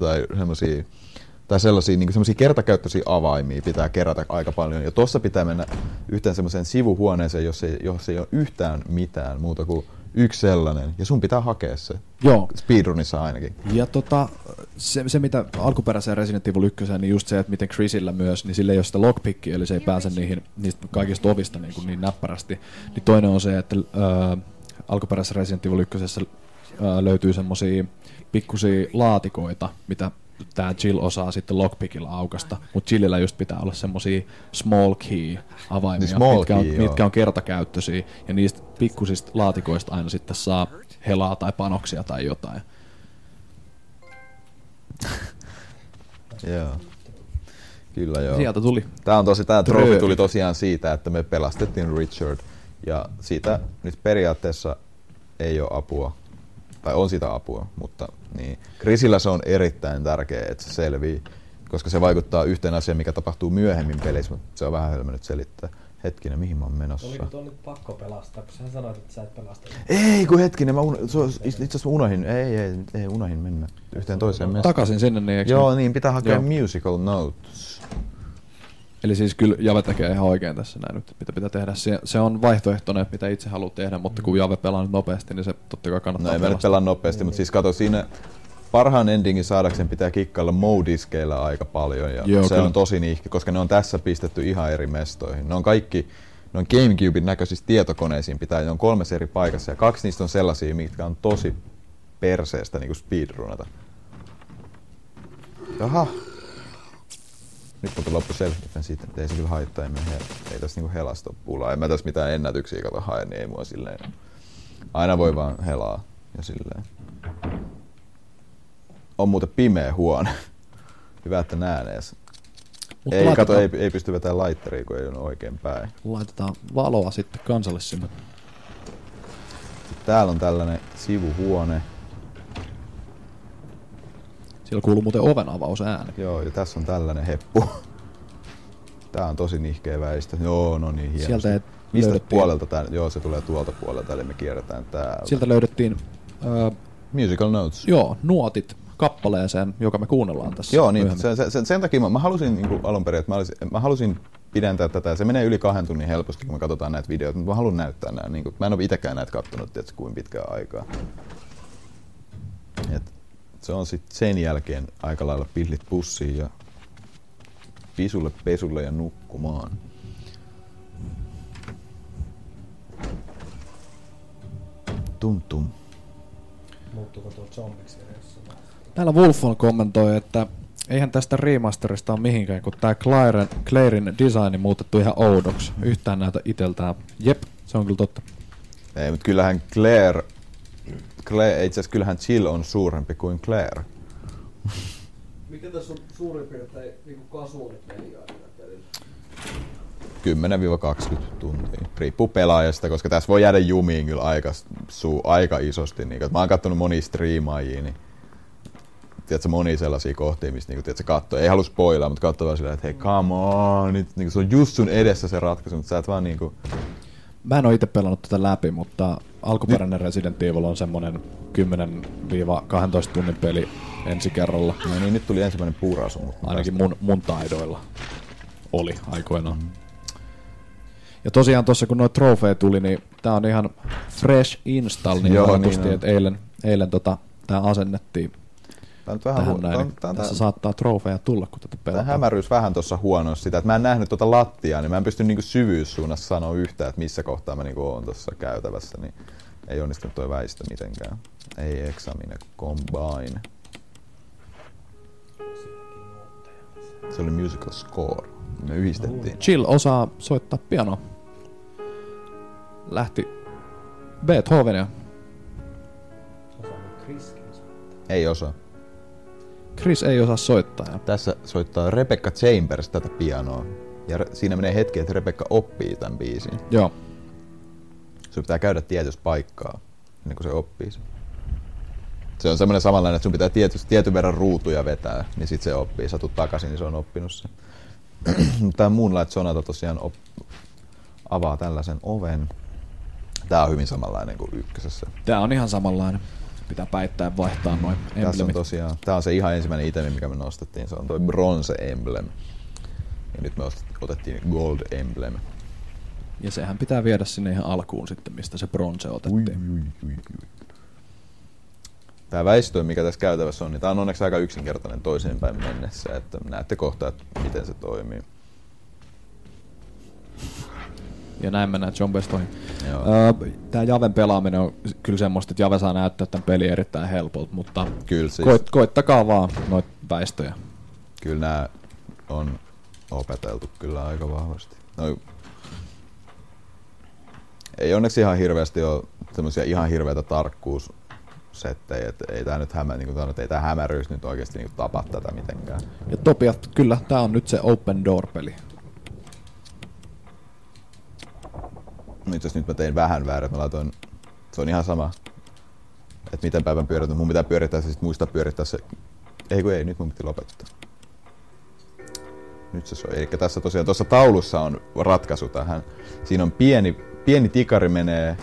tai sellaisia niinku semmosia kertakäyttöisiä avaimia pitää kerätä aika paljon. Ja tossa pitää mennä yhteen semmoiseen sivuhuoneeseen, jossa ei ole yhtään mitään muuta kuin yksi sellainen. Ja sun pitää hakea se. Joo. Speedrunissa ainakin. Ja se mitä alkuperäiseen Resident Evil 1, niin just se, että miten Chrisillä myös, niin sillä ei ole sitä lockpickia, eli se ei pääse niistä kaikista ovista niin näppärästi. Niin toinen on se, että alkuperäisessä Resident Evil 1 löytyy semmosia pikkusia laatikoita, mitä tää Jill osaa sitten lockpickilla aukasta, mutta Jillillä just pitää olla semmosia small key avaimia, mitkä on kertakäyttöisiä, ja niistä pikkusista laatikoista aina sitten saa helaa tai panoksia tai jotain. Joo. Kyllä joo. Sieltä tuli. Tää trofi tuli tosiaan siitä, että me pelastettiin Richard, ja siitä nyt periaatteessa ei ole apua. Tai on sitä apua, mutta niin. Chrisillä se on erittäin tärkeä, että se selvii, koska se vaikuttaa yhteen asiaan, mikä tapahtuu myöhemmin pelissä, mutta se on vähän hölmö nyt selittää. Hetkinen, mihin mä oon menossa? Oliko tuon nyt pakko pelastaa, kun sä sanoit, että sä et pelasta? Ei, kun hetkinen, itse asiassa unohdin, ei unohdin mennä yhteen toiseen mestaan. Takaisin sinne, niin joo, niin pitää hakea musical notes. Eli siis kyllä Jave tekee ihan oikein tässä näin nyt, mitä pitää tehdä. Se on vaihtoehtoinen, mitä itse haluat tehdä, mutta kun Jave pelaa nyt nopeasti, niin se totta kai kannattaa pelastaa. No ei mä nyt pelaa nopeasti, mutta siis kato siinä parhaan endingin saadakseen pitää kikkailla modiskeilla aika paljon ja joo, se kyllä on tosi niihki, koska ne on tässä pistetty ihan eri mestoihin. Ne on kaikki, ne on GameCuben näköisissä tietokoneisiin pitää, ne on 3 eri paikassa ja 2 niistä on sellaisia, mitkä on tosi perseestä niinku speedrunata. Jaha. Nyt kun loppu selfien siitä, ei se kyllä haittaa, ei tässä niinku helasta ole pulaa. En mä tässä mitään ennätyksiä kato hae, niin ei mua silleen. Aina voi vaan helaa ja silleen. On muuten pimeä huone. Hyvä, että näen edes. Ei pysty vetämään laitteria, kun ei ole oikein päin. Laitetaan valoa sitten kansalle sinne. Täällä on tällainen sivuhuone. Siellä kuuluu muuten oven avausääni. Joo, ja tässä on tällainen heppu. Tää on tosi nihkeä väistö. Joo, no niin hienosti. Sieltä mistä puolelta tää? Joo, se tulee tuolta puolelta, eli me kierretään täältä. Sieltä löydettiin musical notes. Joo, nuotit kappaleeseen, joka me kuunnellaan tässä. Joo, niin sen takia mä halusin niin alun perin, että mä halusin pidentää tätä. Se menee yli 2 tunnin helposti, kun me katsotaan näitä videoita, mutta mä haluan näyttää nämä. Niin kuin, mä en ole itekään näitä kattonut, tiedätkö, kuin pitkään aikaa. Et se on sitten sen jälkeen aika lailla pillit pussiin ja pisulle, pesulle ja nukkumaan. Tum. Muuttuuko tuo zombiksi edessä? Täällä Wolfon kommentoi, että eihän tästä remasterista ole mihinkään, kun tää Clairin designi muutettu ihan oudoksi. Yhtään näytä iteltään. Jep, se on kyllä totta. Ei, mutta kyllähän Claire itse asiassa kyllähän Jill on suurempi kuin Claire. Mikä tässä on suurin piirtein niinku kasuaalipeliaika pelillä? 10-20 tuntia. Riippuu pelaajasta, koska tässä voi jäädä jumiin kyllä aika isosti. Niin, mä oon kattonut monia striimaajia, niin tiedätkö, monia sellaisia kohtia, mistä niin, tiedätkö, katsoo. Ei halua spoilaa, mutta katsoo vaan silleen, että hei, come on, nyt, niin, se on just sun edessä se ratkaisu, mutta sä et vaan niinku... Mä en oo itse pelannut tätä läpi, mutta alkuperäinen Resident Evil on semmonen 10-12 tunnin peli ensi kerralla. No niin, nyt tuli ensimmäinen puurasu. Ainakin mun taidoilla oli aikoinaan. Ja tosiaan tuossa kun noita trofeja tuli, niin tää on ihan fresh install, niin helposti, että eilen tää asennettiin tähän näin. Tässä saattaa trofeja tulla, kun tätä pelataan. Tämä hämäryys vähän tuossa huonossa sitä, että mä en nähnyt tuota lattiaa, niin mä en pysty niinku syvyyssuunnassa sanoa yhtään, että missä kohtaa mä niinku oon tuossa käytävässä, niin ei onnistunut toi väistö mitenkään. Ei examine, combine. Se oli musical score. Me yhdistettiin. Jill osaa soittaa pianoa. Lähti Beethovenia. Ei osaa. Chris ei osaa soittaa. Tässä soittaa Rebecca Chambers tätä pianoa. Ja siinä menee hetki, että Rebecca oppii tämän biisin. Joo. Sun pitää käydä tietyssä paikkaa, ennen kuin se oppii sen. Se on semmoinen samanlainen, että sun pitää tietyn verran ruutuja vetää, niin sit se oppii. Sä tuut takaisin, niin se on oppinut sen. Tää Moonlight Sonata tosiaan avaa tällaisen oven. Tää on hyvin samanlainen kuin ykkösessä. Tää on ihan samanlainen. Pitää päittäin vaihtaa noin emblemit. Tässä on tosiaan, tää on se ihan ensimmäinen itemi, mikä me nostettiin. Se on toi Bronze Emblem. Ja nyt me otettiin Gold Emblem. Ja sehän pitää viedä sinne ihan alkuun sitten, mistä se bronze otettiin. Tää väistö, mikä tässä käytävässä on, niin tää on onneksi aika yksinkertainen toiseenpäin mennessä, että näette kohta, että miten se toimii. Ja näin mennään John Bestoihin. Tää Javen pelaaminen on kyllä semmoista, että Jave saa näyttää tämän pelin erittäin helpolta, mutta kyllä siis. Koittakaa vaan noita väistöjä. Kyllä nää on opeteltu kyllä aika vahvasti. No, ei onneksi ihan hirveästi ole semmosia ihan hirveitä tarkkuussettejä, että ei tää nyt ei tää hämäryys nyt oikeesti niinku tapa tätä mitenkään. Ja Topias, kyllä tää on nyt se Open Door-peli. Itse asiassa nyt mä tein vähän väärin, mä laitoin, se on ihan sama, että miten päivän pyöritän, mun pitää pyörittää se, sit muistaa pyörittää se, ei, nyt mun piti lopettaa. Nyt se soi, eli tässä tosiaan tuossa taulussa on ratkaisu tähän, siinä on pieni tikari menee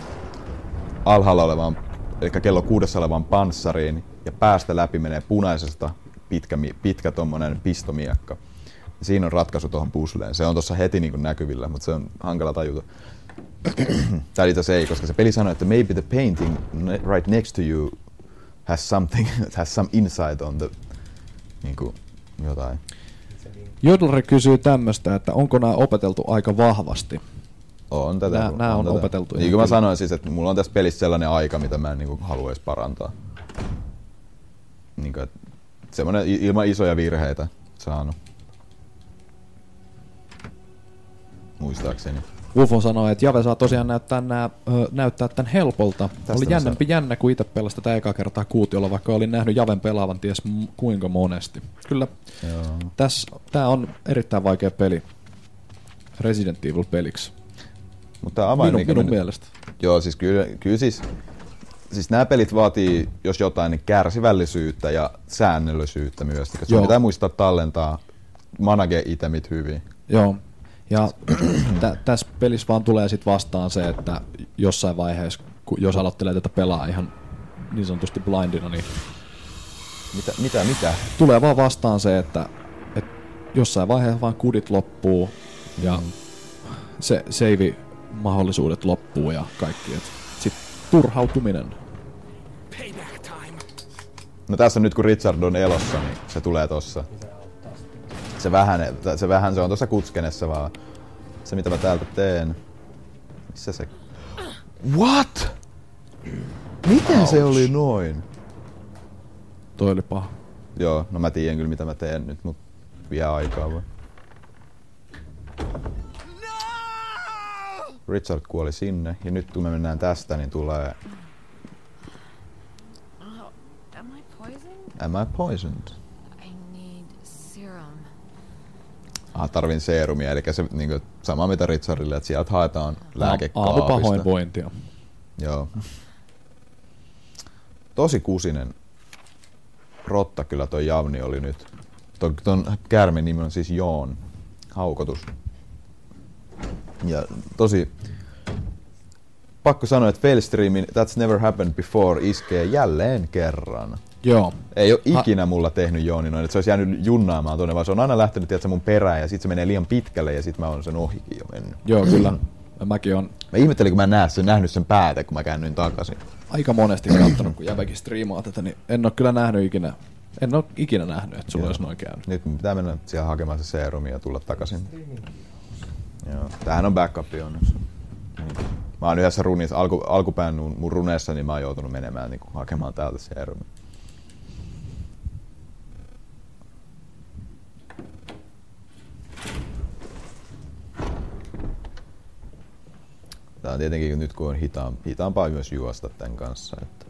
alhaalla olevaan, eli kello 6 olevaan panssariin, ja päästä läpi menee punaisesta pitkä tommonen pistomiekka. Ja siinä on ratkaisu tuohon puzzleen, se on tuossa heti niin kuin näkyvillä, mutta se on hankala tajuta. Tää itse asiassa ei, koska se peli sanoo, että maybe the painting right next to you has some insight on the niinku jotain. Jodleri kysyy tämmöstä, että onko nämä opeteltu aika vahvasti? On tätä. Nämä on opeteltu. Niin kuin mä sanoin siis, että mulla on tässä pelissä sellainen aika, mitä mä en niinku haluaisi parantaa. Niinku, että semmoinen ilman isoja virheitä saanut. Muistaakseni. Ufo sanoi, että Jave saa tosiaan näyttää tän helpolta. Tästä oli jännä, kun itse pelasi tätä eka kertaa kuutiolla, vaikka olin nähnyt Javen pelaavan ties kuinka monesti. Kyllä, tää on erittäin vaikea peli Resident Evil peliksi. Mutta minun mielestä. Joo, siis kyllä siis nämä pelit vaatii, jos jotain, niin kärsivällisyyttä ja säännöllisyyttä myös. Koska pitää muistaa tallentaa manage-itemit hyvin. Joo. Ja tässä pelissä vaan tulee sit vastaan se, että jossain vaiheessa, jos aloittelee tätä pelaa ihan niin sanotusti blindina, niin Mitä? Tulee vaan vastaan se, että jossain vaiheessa vaan kudit loppuu ja se save-mahdollisuudet loppuu ja kaikki. Sitten turhautuminen. No tässä nyt kun Richard on elossa, niin se tulee tossa. Se on tuossa kutskenessa vaan. Se mitä mä täältä teen. Missä se... What? Miten se oli noin? Toi oli paha. Joo, no mä tiedän kyllä mitä mä teen nyt, mut vie aikaa vaan. Richard kuoli sinne, ja nyt kun me mennään tästä, niin tulee... Oh, am I poisoned? Am I poisoned? I need serum. Tarvin seerumia, eli se niinku, sama mitä Richardille, että sieltä haetaan lääkekaapista. Aamupahoinvointia. Joo. Tosi kusinen rotta kyllä toi Javni oli nyt. Ton käärmen nimi on siis Joon, haukotus. Ja tosi... Pakko sanoa, että Failstreamin That's Never Happened Before iskee jälleen kerran. Joo. Ei oo ikinä mulla tehnyt Jooni noin, että se olisi jäänyt junnaamaan tuonne, vaan se on aina lähtenyt tiedätkö, mun perään ja sit se menee liian pitkälle ja sit mä oon sen ohikin jo mennyt. Joo, kyllä. Mäkin on Mä ihmettelin, kun mä en nähnyt sen päätä, kun mä käännyin takaisin. aika monesti katsonut, kun jäväkin striimaa tätä, niin en oo kyllä nähnyt ikinä. En oo ikinä nähnyt, että sulla olisi noin käynyt. Nyt mun pitää mennä siellä hakemaan se seerumi ja tulla takaisin. Joo. Tämähän on backupi onneksi. Mä oon yhdessä runissa, alkupään mun runeessa, niin mä oon joutunut menemään niin hakemaan täältä seerumi. Tää on tietenkin nyt kun on hitaampaa myös juosta tän kanssa. Että.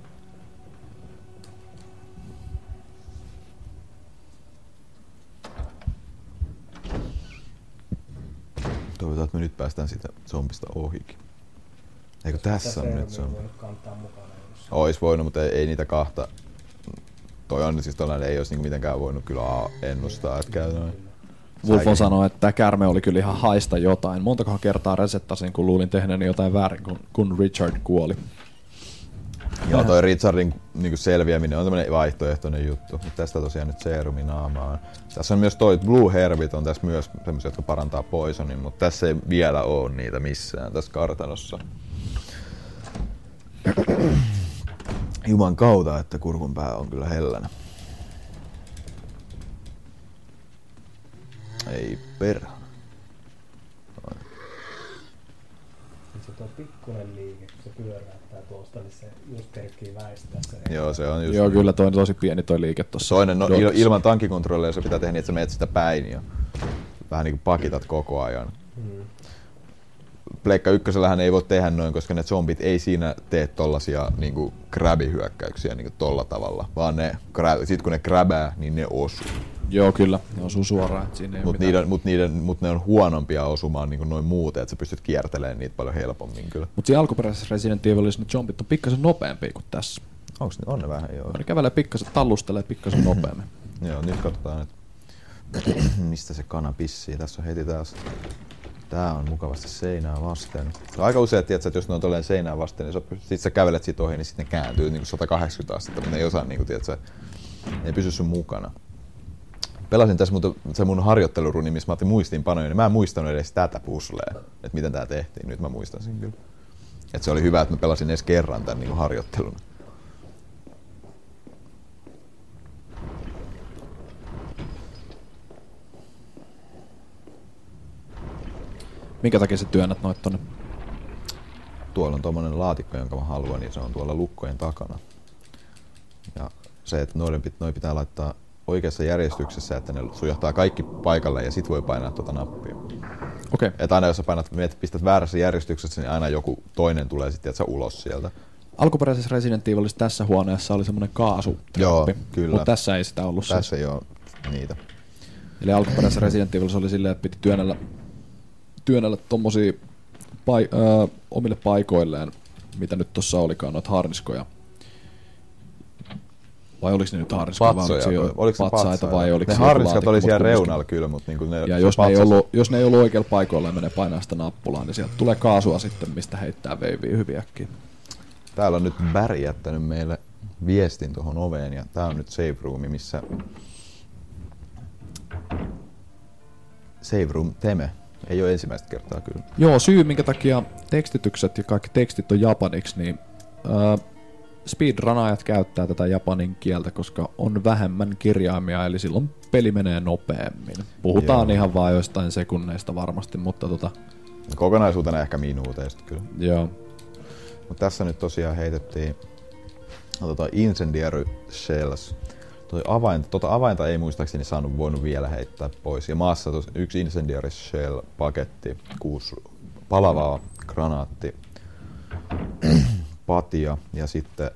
Toivotaan, että me nyt päästään siitä zombista ohikin. Eikö tässä on nyt zombi? Ois voinut, mutta ei niitä kahta. Toi on siis tollainen, ei olisi niinku mitenkään voinut kyllä ennustaa, että käy noin. Wolfo sanoi, että tämä kärme oli kyllä ihan haista jotain. Montakohan kertaa resettasin, kun luulin tehneeni jotain väärin, kun Richard kuoli. Joo, toi Richardin niinku selviäminen on tämmönen vaihtoehtoinen juttu. Tästä tosiaan nyt seerumi naamaan. Tässä on myös toi Blue Herbit on tässä myös semmosia, jotka parantaa poisonin, mutta tässä ei vielä oo niitä missään tässä kartanossa. Juman kautta, että kurkun pää on kyllä hellänä. Ei perhana. Se tuo pikkuinen liike, kun se pyöräyttää tuosta, niin se just kerkkii väistää se. Joo, se on just... Joo, kyllä toi on tosi pieni toi liike tossa. Toinen, no, ilman tankikontrollia se pitää tehdä niin, että sä menet sitä päin ja vähän niinku pakitat koko ajan. Pleikka ykkösellähän ei voi tehdä noin, koska ne zombit ei siinä tee tollasia niinku grab-hyökkäyksiä niinku tolla tavalla, vaan ne, sit kun ne grabää, niin ne osuu. Joo, kyllä. Ne osuu suoraan. Mut ne on huonompia osumaan niin noin muuten, että sä pystyt kiertelemään niitä paljon helpommin kyllä. Mut siinä alkuperäisessä Resident Evilissa ne zombit on pikkasen nopeampia kuin tässä. On ne vähän, joo. Ne kävelee pikkasen, tallustelee pikkasen nopeammin. Joo, nyt katsotaan, että mistä se kana pissii. Tässä on heti taas. Tää on mukavasti seinää vasten. Se on aika usein, että jos ne on tolleen seinää vasten, niin sit sä kävelet sit ohi, niin sitten ne kääntyy niin 180 astetta, mutta ne ei osaa, niin kuin, ne ei pysy sun mukana. Pelasin tässä se mun harjoitteluruni, missä mä otin muistiinpanoja, niin mä en muistanut edes tätä puzzlea, että miten tää tehtiin. Nyt mä muistan sen kyllä. Et se oli hyvä, että mä pelasin edes kerran tän niin harjoittelun. Minkä takia sä työnnät noit tonne? Tuolla on tommonen laatikko, jonka mä haluan, niin se on tuolla lukkojen takana. Ja se, että noi pitää laittaa oikeassa järjestyksessä, että ne sujahtaa kaikki paikalle ja sit voi painaa tuota nappia. Okei. Että aina jos sä pistät väärässä järjestyksessä, niin aina joku toinen tulee sitten ulos sieltä. Alkuperäisessä Resident Evilissa tässä huoneessa oli semmonen kaasutrappi. Joo, kyllä. Mutta tässä ei sitä ollut. Tässä ei oo niitä. Eli alkuperäisessä Resident Evilissa oli silleen, että piti työnnellä tommosia omille paikoilleen, mitä nyt tossa olikaan, noita harniskoja. Vai oliko ne nyt harniskoja? Oliko se patsaita? Vai oliko ne harniskat oli siellä reunalla kyllä, mutta niinku ne... Ja jos ne ei ollut oikealla paikoilla ja menee painaa sitä nappulaa, niin sieltä tulee kaasua sitten, mistä heittää veiviä hyvin äkkiä. Täällä on nyt Barry jättänyt meille viestin tuohon oveen ja tää on nyt save roomi, missä... Save room Teme. Ei ole ensimmäistä kertaa kyllä. Joo, syy minkä takia tekstitykset ja kaikki tekstit on japaniksi, niin speedrunaajat käyttää tätä japanin kieltä, koska on vähemmän kirjaimia, eli silloin peli menee nopeammin. Puhutaan ihan vaan joistain sekunneista varmasti, mutta kokonaisuutena ehkä minuuteista kyllä. Joo. Mut tässä nyt tosiaan heitettiin Incendiary Shells. Avainta ei muistaakseni voinut vielä heittää pois. Ja maassa yksi Incendiary Shell-paketti, 6 palavaa granaatti, patia ja sitten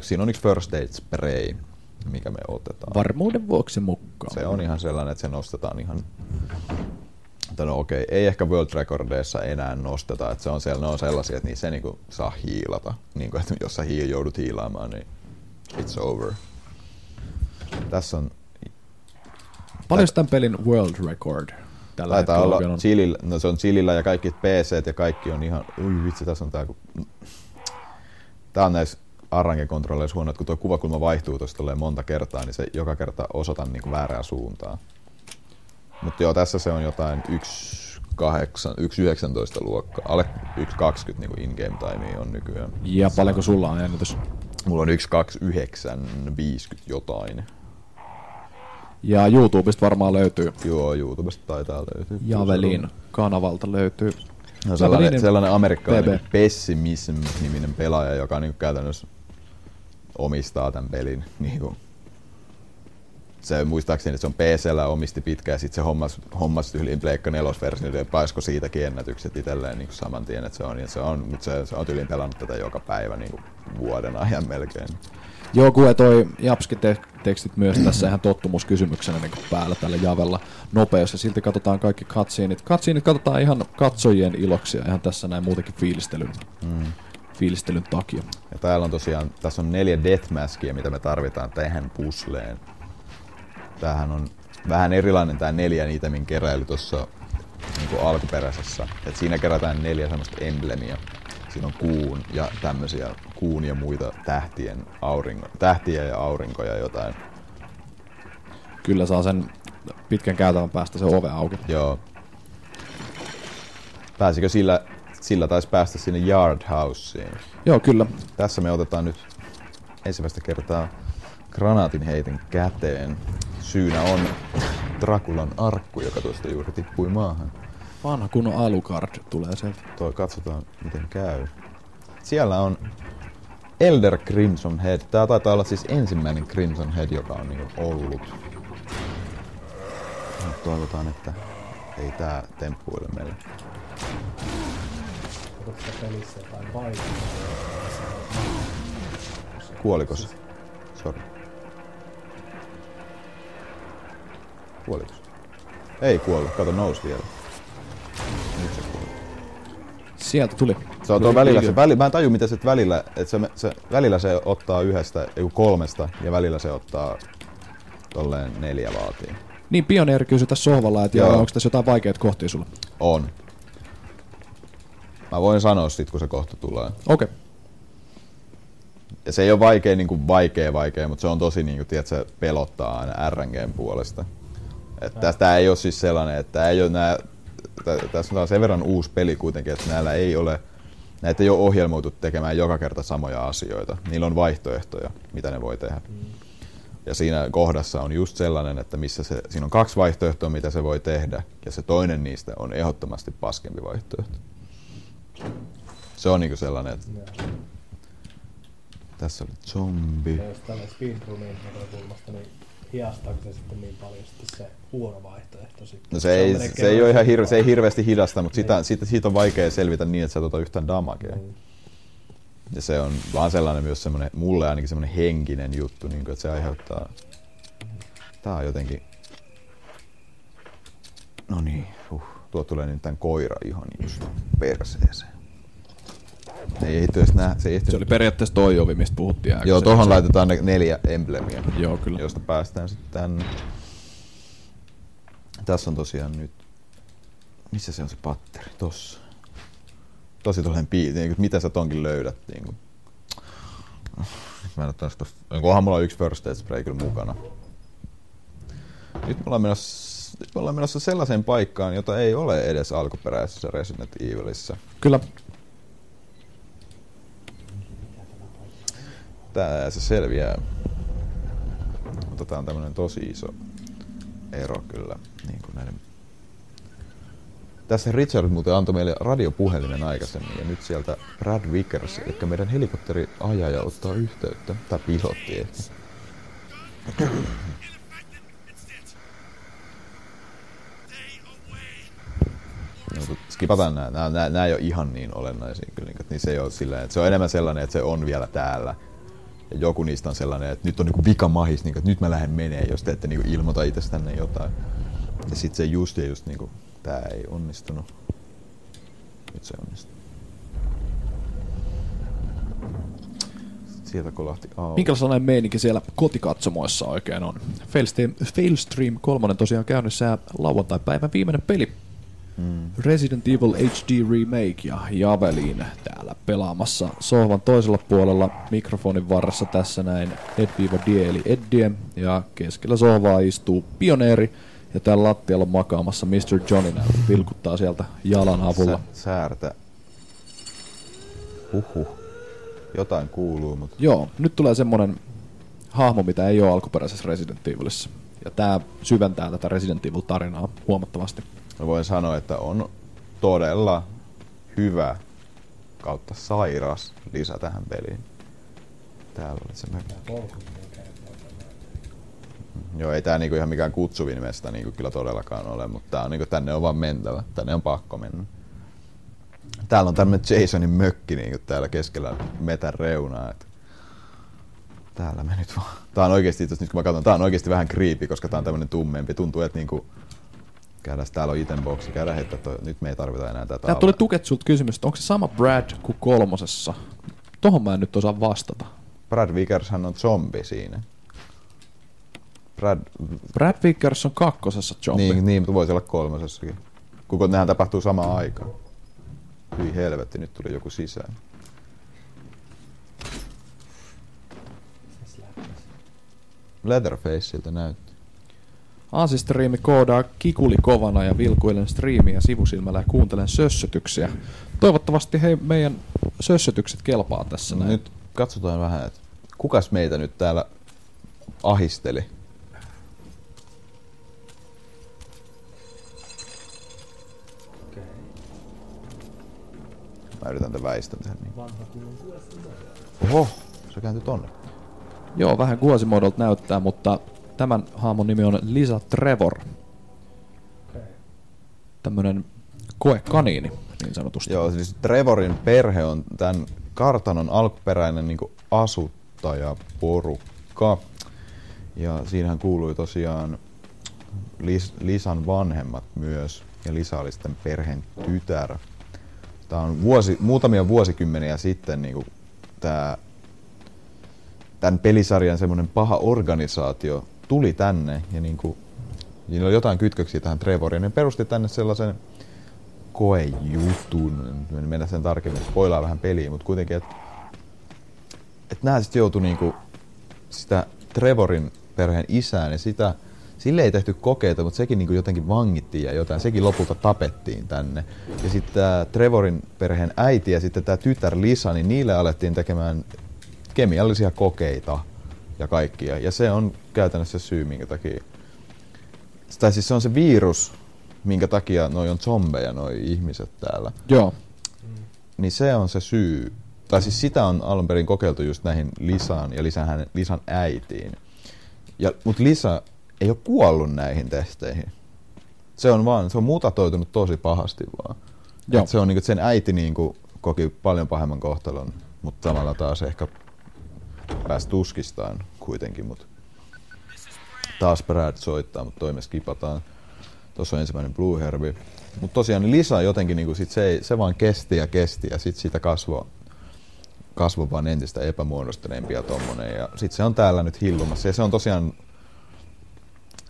siinä on yksi First Aid Spray, mikä me otetaan. Varmuuden vuoksi mukaan. Se on ihan sellainen, että se nostetaan ihan... No okei, ei ehkä World Recordeissa enää nosteta, että ne on sellaisia, että niissä ei niinku saa hiilata. Niinku, että jos sä joudut hiilaamaan, niin it's over. Tässä on... Paljon tämän pelin World Record tällä taitaa hetkellä olla on? Chilillä, no se on Chilillä ja kaikki PC:t ja kaikki on ihan... Ui vitsi, tässä on tää on näissä Arrange-kontrolleissa huono, että kun tuo kuvakulma vaihtuu tuossa monta kertaa, niin se joka kerta osoitan niinku väärään suuntaan. Mutta joo, tässä se on jotain 1.19 luokkaa. Alle 1.20 niinku in-game timea on nykyään. Ja paljonko sulla on jännitys? Mulla on 1.29.50 jotain. Ja YouTubesta varmaan löytyy. Joo, YouTubesta taitaa löytyy. Javelin kanavalta löytyy. No sellainen amerikkalainen Pessimism-niminen pelaaja, joka niinku käytännössä omistaa tämän pelin. Niinku. Se muistaakseni, että se on PC:llä omisti pitkään ja sitten se hommas tyyliin Pleikka 4-versioon ja paisko siitäkin ennätykset itselleen niin saman tien, että se on tyyliin pelannut tätä joka päivä niin vuoden ajan melkein. Joo, kuule toi Japski-tekstit myös tässä ihan tottumuskysymyksenä niin päällä tällä Javella nopeus ja silti katsotaan kaikki cutsceneit. Cutsceneit katsotaan ihan katsojien iloksi ja ihan tässä näin muutenkin fiilistelyn takia. Ja täällä on tosiaan, tässä on 4 deathmaskia, mitä me tarvitaan tähän pusleen. Tämähän on vähän erilainen tää 4 itemin keräily tuossa niin alkuperäisessä. Et siinä kerätään 4 semmoista emblemia. Siinä on kuun ja tämmösiä kuun ja muita tähtiä ja aurinkoja jotain. Kyllä saa sen pitkän käytävän päästä se ove auki. Joo. Pääsikö sillä taisi päästä sinne Yard Houseen? Joo, kyllä. Tässä me otetaan nyt ensimmäistä kertaa granaatin heitin käteen. Syynä on Draculan arkku, joka tuosta juuri tippui maahan. Vanha kunnon Alucard tulee sieltä. Katsotaan miten käy. Siellä on Elder Crimson Head. Tää taitaa olla siis ensimmäinen Crimson Head, joka on niin ollut. Toivotaan, että ei tää temppuile meille. Onko tässä pelissä jotain vaikeaa? Kuoliko se? Sori. Kuoliko se? Ei kuollut, kato nousi vielä. Nyt se kuoli. Sieltä tuli. Se on tuo välillä, mä en taju miten se välillä, että välillä se ottaa 3 ja välillä se ottaa tolleen 4 vaatii. Niin, pioneeri kysyi tässä sohvalla, että onko tässä jotain vaikeat kohtia sulla? On. Mä voin sanoa sit, kun se kohta tulee. Okei. Okay. Ja se ei ole vaikea, mutta se on tosi tiedätkö, pelottaa aina RNGn puolesta. Että tästä ei ole siis sellainen, että ei ole tässä on sen verran uusi peli kuitenkin, että näitä ei ole ohjelmoitu tekemään joka kerta samoja asioita. Niillä on vaihtoehtoja, mitä ne voi tehdä. Ja siinä kohdassa on just sellainen, että siinä on 2 vaihtoehtoa, mitä se voi tehdä, ja se toinen niistä on ehdottomasti paskempi vaihtoehto. Se on niinku sellainen, että tässä oli zombi. Ja jos tällainen speedrunin näkökulmasta, niin hidastaako se sitten niin paljon sitten se huono vaihtoehto sitten? No se ei ole ihan se ei hirveästi hidasta, mutta siitä on vaikea selvitä niin, että sä et ota yhtään damagea. Ja se on vaan sellainen myös semmoinen, mulle ainakin semmoinen henkinen juttu, niin kuin, että se aiheuttaa... Tää on jotenkin... No niin, tuo tulee nyt tän koira ihan just perseeseen. Se oli periaatteessa toi ovi, mistä puhuttiin aikaisemmin. Joo, tohon laitetaan ne 4 emblemia, joo, kyllä. Josta päästään sitten tänne. Tässä on tosiaan nyt... Missä se on se patteri? Tossa. Tosi tollainen niin miten sä tonkin löydät? Niin mä en ottaa sitä... Onkohan mulla yksi First Aid Spray kyllä mukana. Nyt me ollaan menossa sellaiseen paikkaan, jota ei ole edes alkuperäisessä Resident Evilissä. Kyllä. tää se selviää. Mutta tää on tämmönen tosi iso ero kyllä. Niin kuin näiden. Tässä Richard muuten antoi meille radiopuhelimen aikaisemmin ja nyt sieltä Brad Vickers, eli meidän helikopteriajaja, ottaa yhteyttä. Tai pilotti ehkä. Skipataan nää ei ole ihan niin olennaisia kyllä, niin se ei ole silleen, että se on enemmän sellainen, että se on vielä täällä. Ja joku niistä on sellainen, että nyt on niinku vika mahis, niin että nyt mä lähden menee, jos te ette niinku ilmoita itsestänne jotain. Ja sit se just niinku, tää ei onnistunut. Nyt se onnistuu. Sieltä kolahti auto. Minkälainen meininki siellä kotikatsomoissa oikein on? Failstream 3 tosiaan käynnissä ja lauantai-päivän viimeinen peli. Resident Evil HD Remake ja Javelin täällä pelaamassa sohvan toisella puolella mikrofonin varressa tässä näin Ed-Die eli Eddie ja keskellä sohvaa istuu Pioneeri ja täällä lattialla on makaamassa Mr. Johnny vilkuttaa sieltä jalan avulla. Säärtä. Jotain kuuluu, mutta... Joo, nyt tulee semmonen hahmo, mitä ei ole alkuperäisessä Resident Evilissa. Ja tää syventää tätä Resident Evil-tarinaa huomattavasti. Mä voin sanoa, että on todella hyvä kautta sairas lisä tähän peliin. Täällä oli se Joo, ei tää niinku ihan mikään kutsuvin mesta niinku kyllä todellakaan ole, mutta tää on niinku, tänne on vaan mentävä. Tänne on pakko mennä. Täällä on tämmönen Jasonin mökki niinku täällä keskellä metän reunaa. Et täällä me nyt vaan. Tää on oikeesti, nyt kun mä katson, tää on oikeesti vähän creepy, koska tää on tämmönen tummempi. Tuntuu, että niinku täällä on itemboxi, käydään heittää toi. Nyt me ei tarvita enää tätä. Tää tuli Tuketsulta kysymys, että onko se sama Brad kuin 3? Tohon mä en nyt osaa vastata. Brad Vickershan on zombi siinä. Brad Vickers on 2. zombi. Niin, mutta voisi olla 3:ssakin. Kun nehän tapahtuu samaan aikaan. Hyi helvetti, nyt tuli joku sisään. Leatherfaceilta näytti. Aasistriimi koodaa kikuli kovana ja vilkuilen striimiä sivusilmällä ja kuuntelen sössötyksiä. Toivottavasti meidän sössötykset kelpaa tässä näin. Nyt katsotaan vähän, että kukas meitä nyt täällä ahisteli. Okei. Mä yritän tätä väistää tähän. Vanha kunnon Quasimodo. Oho, se kääntyi tonne. Joo, vähän Quasimodolta näyttää, mutta tämän hahmon nimi on Lisa Trevor. Okei. Tämmönen koekaniini, niin sanotusti. Joo, siis Trevorin perhe on tämän kartanon alkuperäinen niin kuin asuttajaporukka. Ja siinähän kuului tosiaan Lisan vanhemmat myös, ja Lisa oli sitten perheen tytär. Tämä on muutamia vuosikymmeniä sitten niin kuin tämän pelisarjan semmoinen paha organisaatio tuli tänne, ja niin kuin, siinä oli jotain kytköksiä tähän Trevoriin. Ne perusti tänne sellaisen koejutun, mennä sen tarkemmin, spoilaa vähän peliä, mutta kuitenkin, että nämä sitten joutui niinku sitä Trevorin perheen isään, ja sille ei tehty kokeita, mutta sekin niinku jotenkin vangittiin ja jotain, sekin lopulta tapettiin tänne. Ja sitten tämä Trevorin perheen äiti ja sitten tämä tytär Lisa, niin niille alettiin tekemään kemiallisia kokeita ja kaikkia. Ja se on käytännössä syy, minkä takia, tai siis se on se virus, minkä takia noi on zombeja, noi ihmiset täällä. Joo. Niin se on se syy. Tai siis sitä on alun perin kokeiltu just näihin Lisaan ja Lisan äitiin. Mutta Lisa ei ole kuollut näihin testeihin. Se on mutatoitunut tosi pahasti vaan. Se on niinku, sen äiti niinku koki paljon pahemman kohtalon, mutta samalla taas ehkä pääsi tuskistaan kuitenkin. Taas Brad soittaa, mutta toi me skipataan. Tuossa on ensimmäinen Blue Herbi. Mutta tosiaan niin Lisa jotenkin niinku sit se vaan kesti ja sit siitä kasvoi vaan entistä epämuodostuneempi ja tommonen. Ja sit se on täällä nyt hillumassa. Ja se on tosiaan,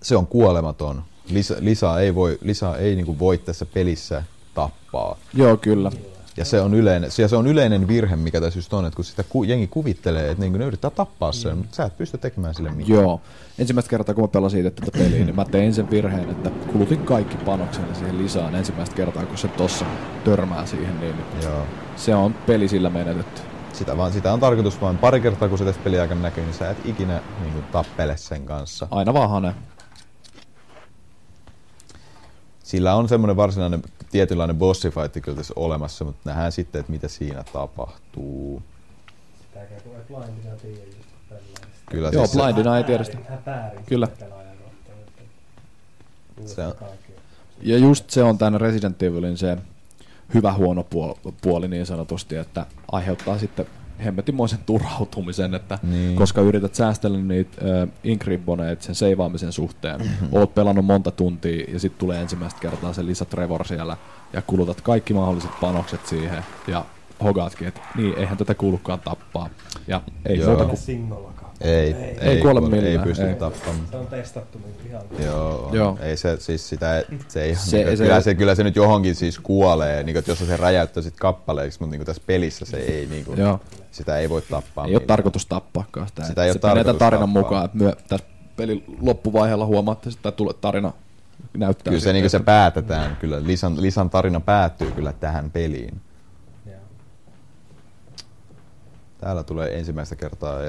se on kuolematon. Lisa ei niinku voi tässä pelissä tappaa. Joo, kyllä. Ja se on yleinen virhe, mikä tässä just on, että kun sitä jengi kuvittelee, että niinku ne yrittää tappaa sen, mutta sä et pysty tekemään sille mitään. Joo. Ensimmäistä kertaa, kun mä pelasin itse tätä peliä, niin mä tein sen virheen, että kulutin kaikki panokseni siihen Lisaan ensimmäistä kertaa, kun se tossa törmää siihen, niin joo. Se on peli sillä menetetty. Sitä on tarkoitus vaan pari kertaa, kun se tässä peliaikana näkyy, niin sä et ikinä niin tappele sen kanssa. Aina vaan hane. Sillä on semmoinen varsinainen tietynlainen bossifight kyllä tässä olemassa, mutta nähdään sitten, että mitä siinä tapahtuu. Sitäkään kun ei blindina tiedä just pelaajista. Kyllä Joo, siis blindina ei tiedä sitä. Kyllä. Se on. Ja just se on tämän Resident Evilin se hyvä huono puoli niin sanotusti, että aiheuttaa sitten hemmetimoisen turhautumisen, että koska yrität säästellä niitä inkribboneita sen seivaamisen suhteen, oot pelannut monta tuntia ja sitten tulee ensimmäistä kertaa se Lisa Trevor siellä ja kulutat kaikki mahdolliset panokset siihen ja hogaatkin, että niin, eihän tätä kuulukaan tappaa. Ja ei muuta kuin... Ei kuole millään. Ei pysty tappamaan. Se on testattu ihan. Joo. Ei se siis sitä se ei kyllä se nyt johonkin siis kuolee, niin että jos se räjäyttäisit kappaleiksi, mutta niin tässä pelissä se ei niinku sitä ei voi tappaa. Ei ole tarkoitus tappaakaan sitä. Sitä ei ole tarkoitus tappaa. Tarinan mukaan, että tässä pelin loppuvaiheella huomaatte, että tarina näyttää. Kyllä se niinku se päätetään, kyllä Lisan tarina päättyy kyllä tähän peliin. Täällä tulee ensimmäistä kertaa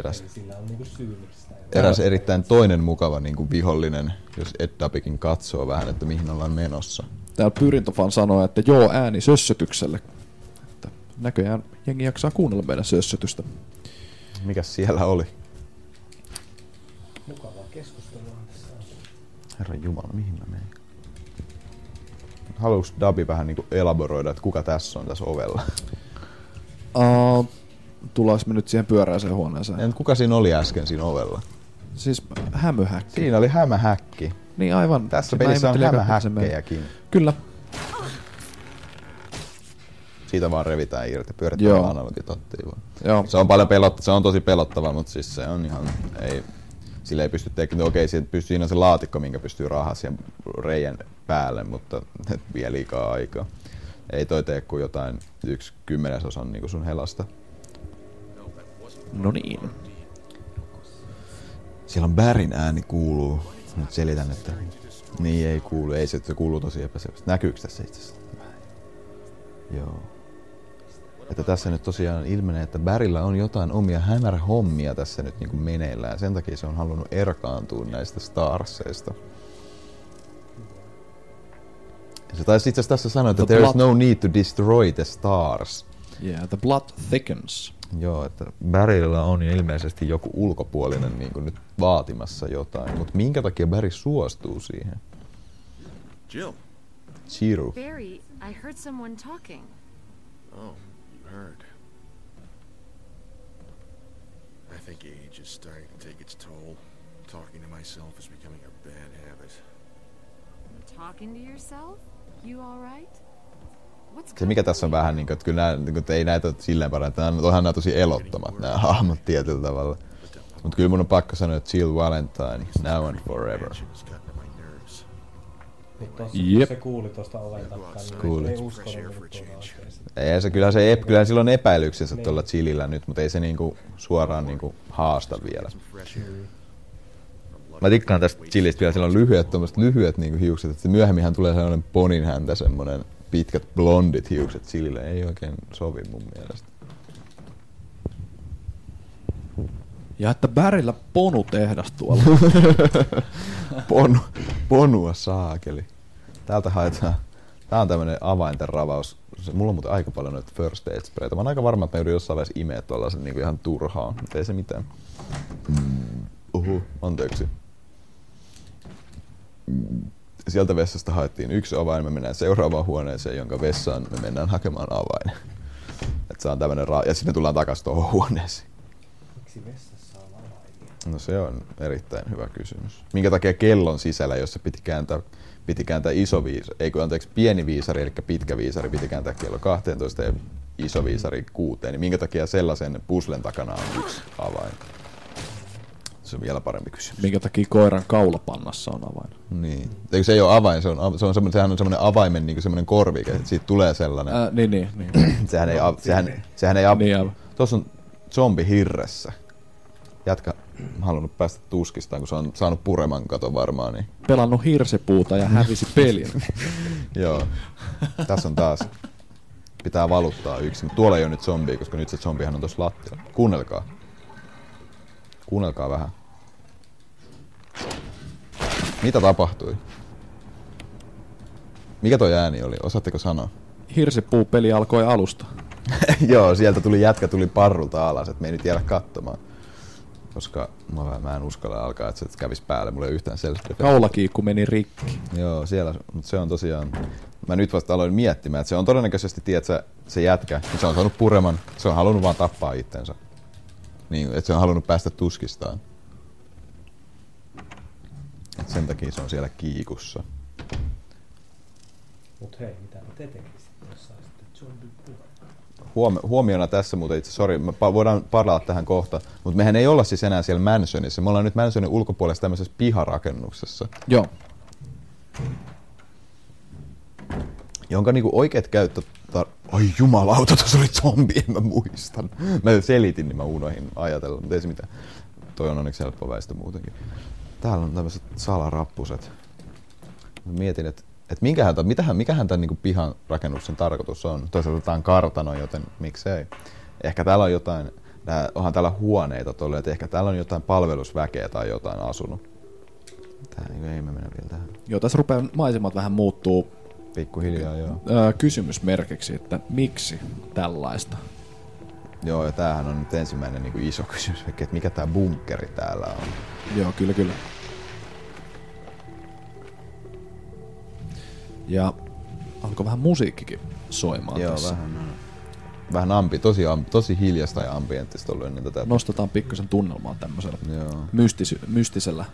eräs erittäin toinen mukava niin kuin vihollinen, jos Ed Dabikin katsoo vähän, että mihin ollaan menossa. Täällä Pyrintofan sanoo, että joo ääni sössötykselle. Että näköjään jengi jaksaa kuunnella meidän sössötystä. Mikäs siellä oli? Mukavaa keskustelua. Herran Jumala, mihin mä menin? Haluuks Dabi vähän niin kuin elaboroida, että kuka tässä on tässä ovella? Tullaanko me nyt siihen pyöräiseen huoneeseen? Kuka siinä oli äsken siinä ovella? Siis hämyhäkki. Siinä oli hämähäkki. Niin aivan. Tässä pelissä on hämähäkkejäkin. Kyllä. Siitä vaan revitään irti. Pyöritetään analogitottiin vaan. Joo. Se on tosi pelottava, mutta siis se on ihan... Sillä ei pysty tekemään. Okei, siinä on se laatikko, minkä pystyy raahaa siihen reijän päälle, mutta vie liikaa aikaa. Ei toi tee kuin jotain 1/10 niin sun helasta. No niin. Siellä on Barryn ääni kuuluu. Nyt selitän, että niin ei kuulu. Ei se kuuluu tosi epäselvästi. Näkyykö tässä itse asiassa? Joo. Että tässä nyt tosiaan ilmenee, että Barryllä on jotain omia hämärähommia tässä nyt niin kuin meneillään. Sen takia se on halunnut erkaantua näistä Starseista. Se taisi itse asiassa tässä sanoa, että there is no need to destroy the stars. Yeah, the blood thickens. Joo, että Barrylla on ilmeisesti joku ulkopuolinen niin kuin nyt vaatimassa jotain, mutta minkä takia Barry suostuu siihen? Jill. Barry, I heard someone talking. Oh, you heard. I think age is starting to take its toll. Talking to myself is becoming a bad habit. Talking to yourself? You all right? Se mikä tässä on vähän niinku, että kyllä ei näitä ole silleen paremmin, että onhan nämä tosi elottomat nämä hahmot tietyllä tavalla. Mut kyllä mun on pakko sanoa, että Jill Valentine, now and forever. Se kuuli tosta oven takaa, niin ei uskonut minut tuolla oikeesti. Kyllä sillä on epäilyksensä tuolla Jillillä nyt, mutta ei se niinku suoraan niinku haasta vielä. Mä tikkaan tästä Jillistä vielä, sillä on lyhyet niinku hiukset, että myöhemminhän tulee sellainen ponin häntä, semmonen pitkät blondit hiukset Jillille, ei oikein sovi mun mielestä. Ja että Barryllä ponu-tehdas tuolla. Ponua saakeli. Täältä haetaan. Tää on tämmönen avainten ravaus. Mulla on muuten aika paljon noita first aid sprayta. Mä oon aika varma, että mä joudun jossain vaiheessa imeä tuollaisen niinku ihan turhaan. Mutta ei se mitään. Anteeksi. Sieltä vessasta haettiin yksi avain, me mennään seuraavaan huoneeseen, jonka vessaan me mennään hakemaan avain. Et se on tämmönen ja sitten me tullaan takas tuohon huoneeseen. Miksi vessassa on avaimia? No se on erittäin hyvä kysymys. Minkä takia kellon sisällä, jossa piti kääntää iso viisari, pieni viisari, eli pitkä viisari piti kääntää kello 12 ja iso viisari 6, niin minkä takia sellaisen puslen takana on yksi avain? Se on vielä parempi kysymys. Minkä takia koiran kaulapannassa on avain? Niin. Eikö se ei ole avain, sehän on semmoinen avaimen niin semmoinen korvike, että siitä tulee sellainen. Niin. sehän ei niin, tuossa on zombi hirressä. Jätkä halunnut päästä tuskistaan, kun se on saanut pureman katon varmaan. Niin. Pelannut hirsipuuta ja hävisi pelin. Joo. Tässä on taas pitää valuttaa yksin. Mutta tuolla ei ole nyt zombia, koska nyt se zombihan on tossa lattialla. Kuunnelkaa. Kuunnelkaa vähän. Mitä tapahtui? Mikä toi ääni oli? Osaatteko sanoa? Hirsipuu-peli alkoi alusta. Joo, sieltä jätkä tuli parrulta alas, että me ei nyt jäädä katsomaan. Koska mä en uskalla alkaa, että se kävis päälle. Mulla ei yhtään sellaista. Kaulakiikku meni rikki. Joo, siellä, mutta se on tosiaan... Mä nyt vasta aloin miettimään, että se on todennäköisesti, tiedätkö, se jätkä, niin se on saanut pureman, se on halunnut vaan tappaa itsensä. Niin, että se on halunnut päästä tuskistaan. Et sen takia se on siellä kiikussa. Mut hei, mitä te tekisitte, jos saisitte zombie puhe? Huomiona tässä muuten itse, sori, me voidaan palata tähän kohta, mutta mehän ei olla siis enää siellä mansionissa. Me ollaan nyt mansionin ulkopuolessa tämmöisessä piharakennuksessa. Joo. Jonka niinku oikeet käyttö... Ai jumalauta, tuossa oli zombi, en mä muistan. Mä selitin, niin mä unohin ajatella, mutta ei se mitään. Toi on onneksi helppo väistö muutenkin. Täällä on tämmöiset salarappuset. Mä mietin, että mikähän tämän niinku pihan rakennuksen tarkoitus on. Toisaalta tää on kartano, joten miksei. Ehkä täällä on jotain, onhan täällä huoneita tuolla, että ehkä täällä on jotain palvelusväkeä tai jotain asunut. Ei me mennä vielä tähän. Joo, tässä rupeaa maisemat vähän muuttuu pikkuhiljaa, joo. Kysymysmerkiksi, että miksi tällaista? Joo, ja tämähän on nyt ensimmäinen niin kuin iso kysymys, että mikä tää bunkkeri täällä on. Joo, kyllä. Ja alkoi vähän musiikkikin soimaan joo, tässä. Vähän tosi hiljasta ja ambienttista ollut ennen tätä. Nostetaan pikkusen tunnelmaa tämmöisellä mystisellä.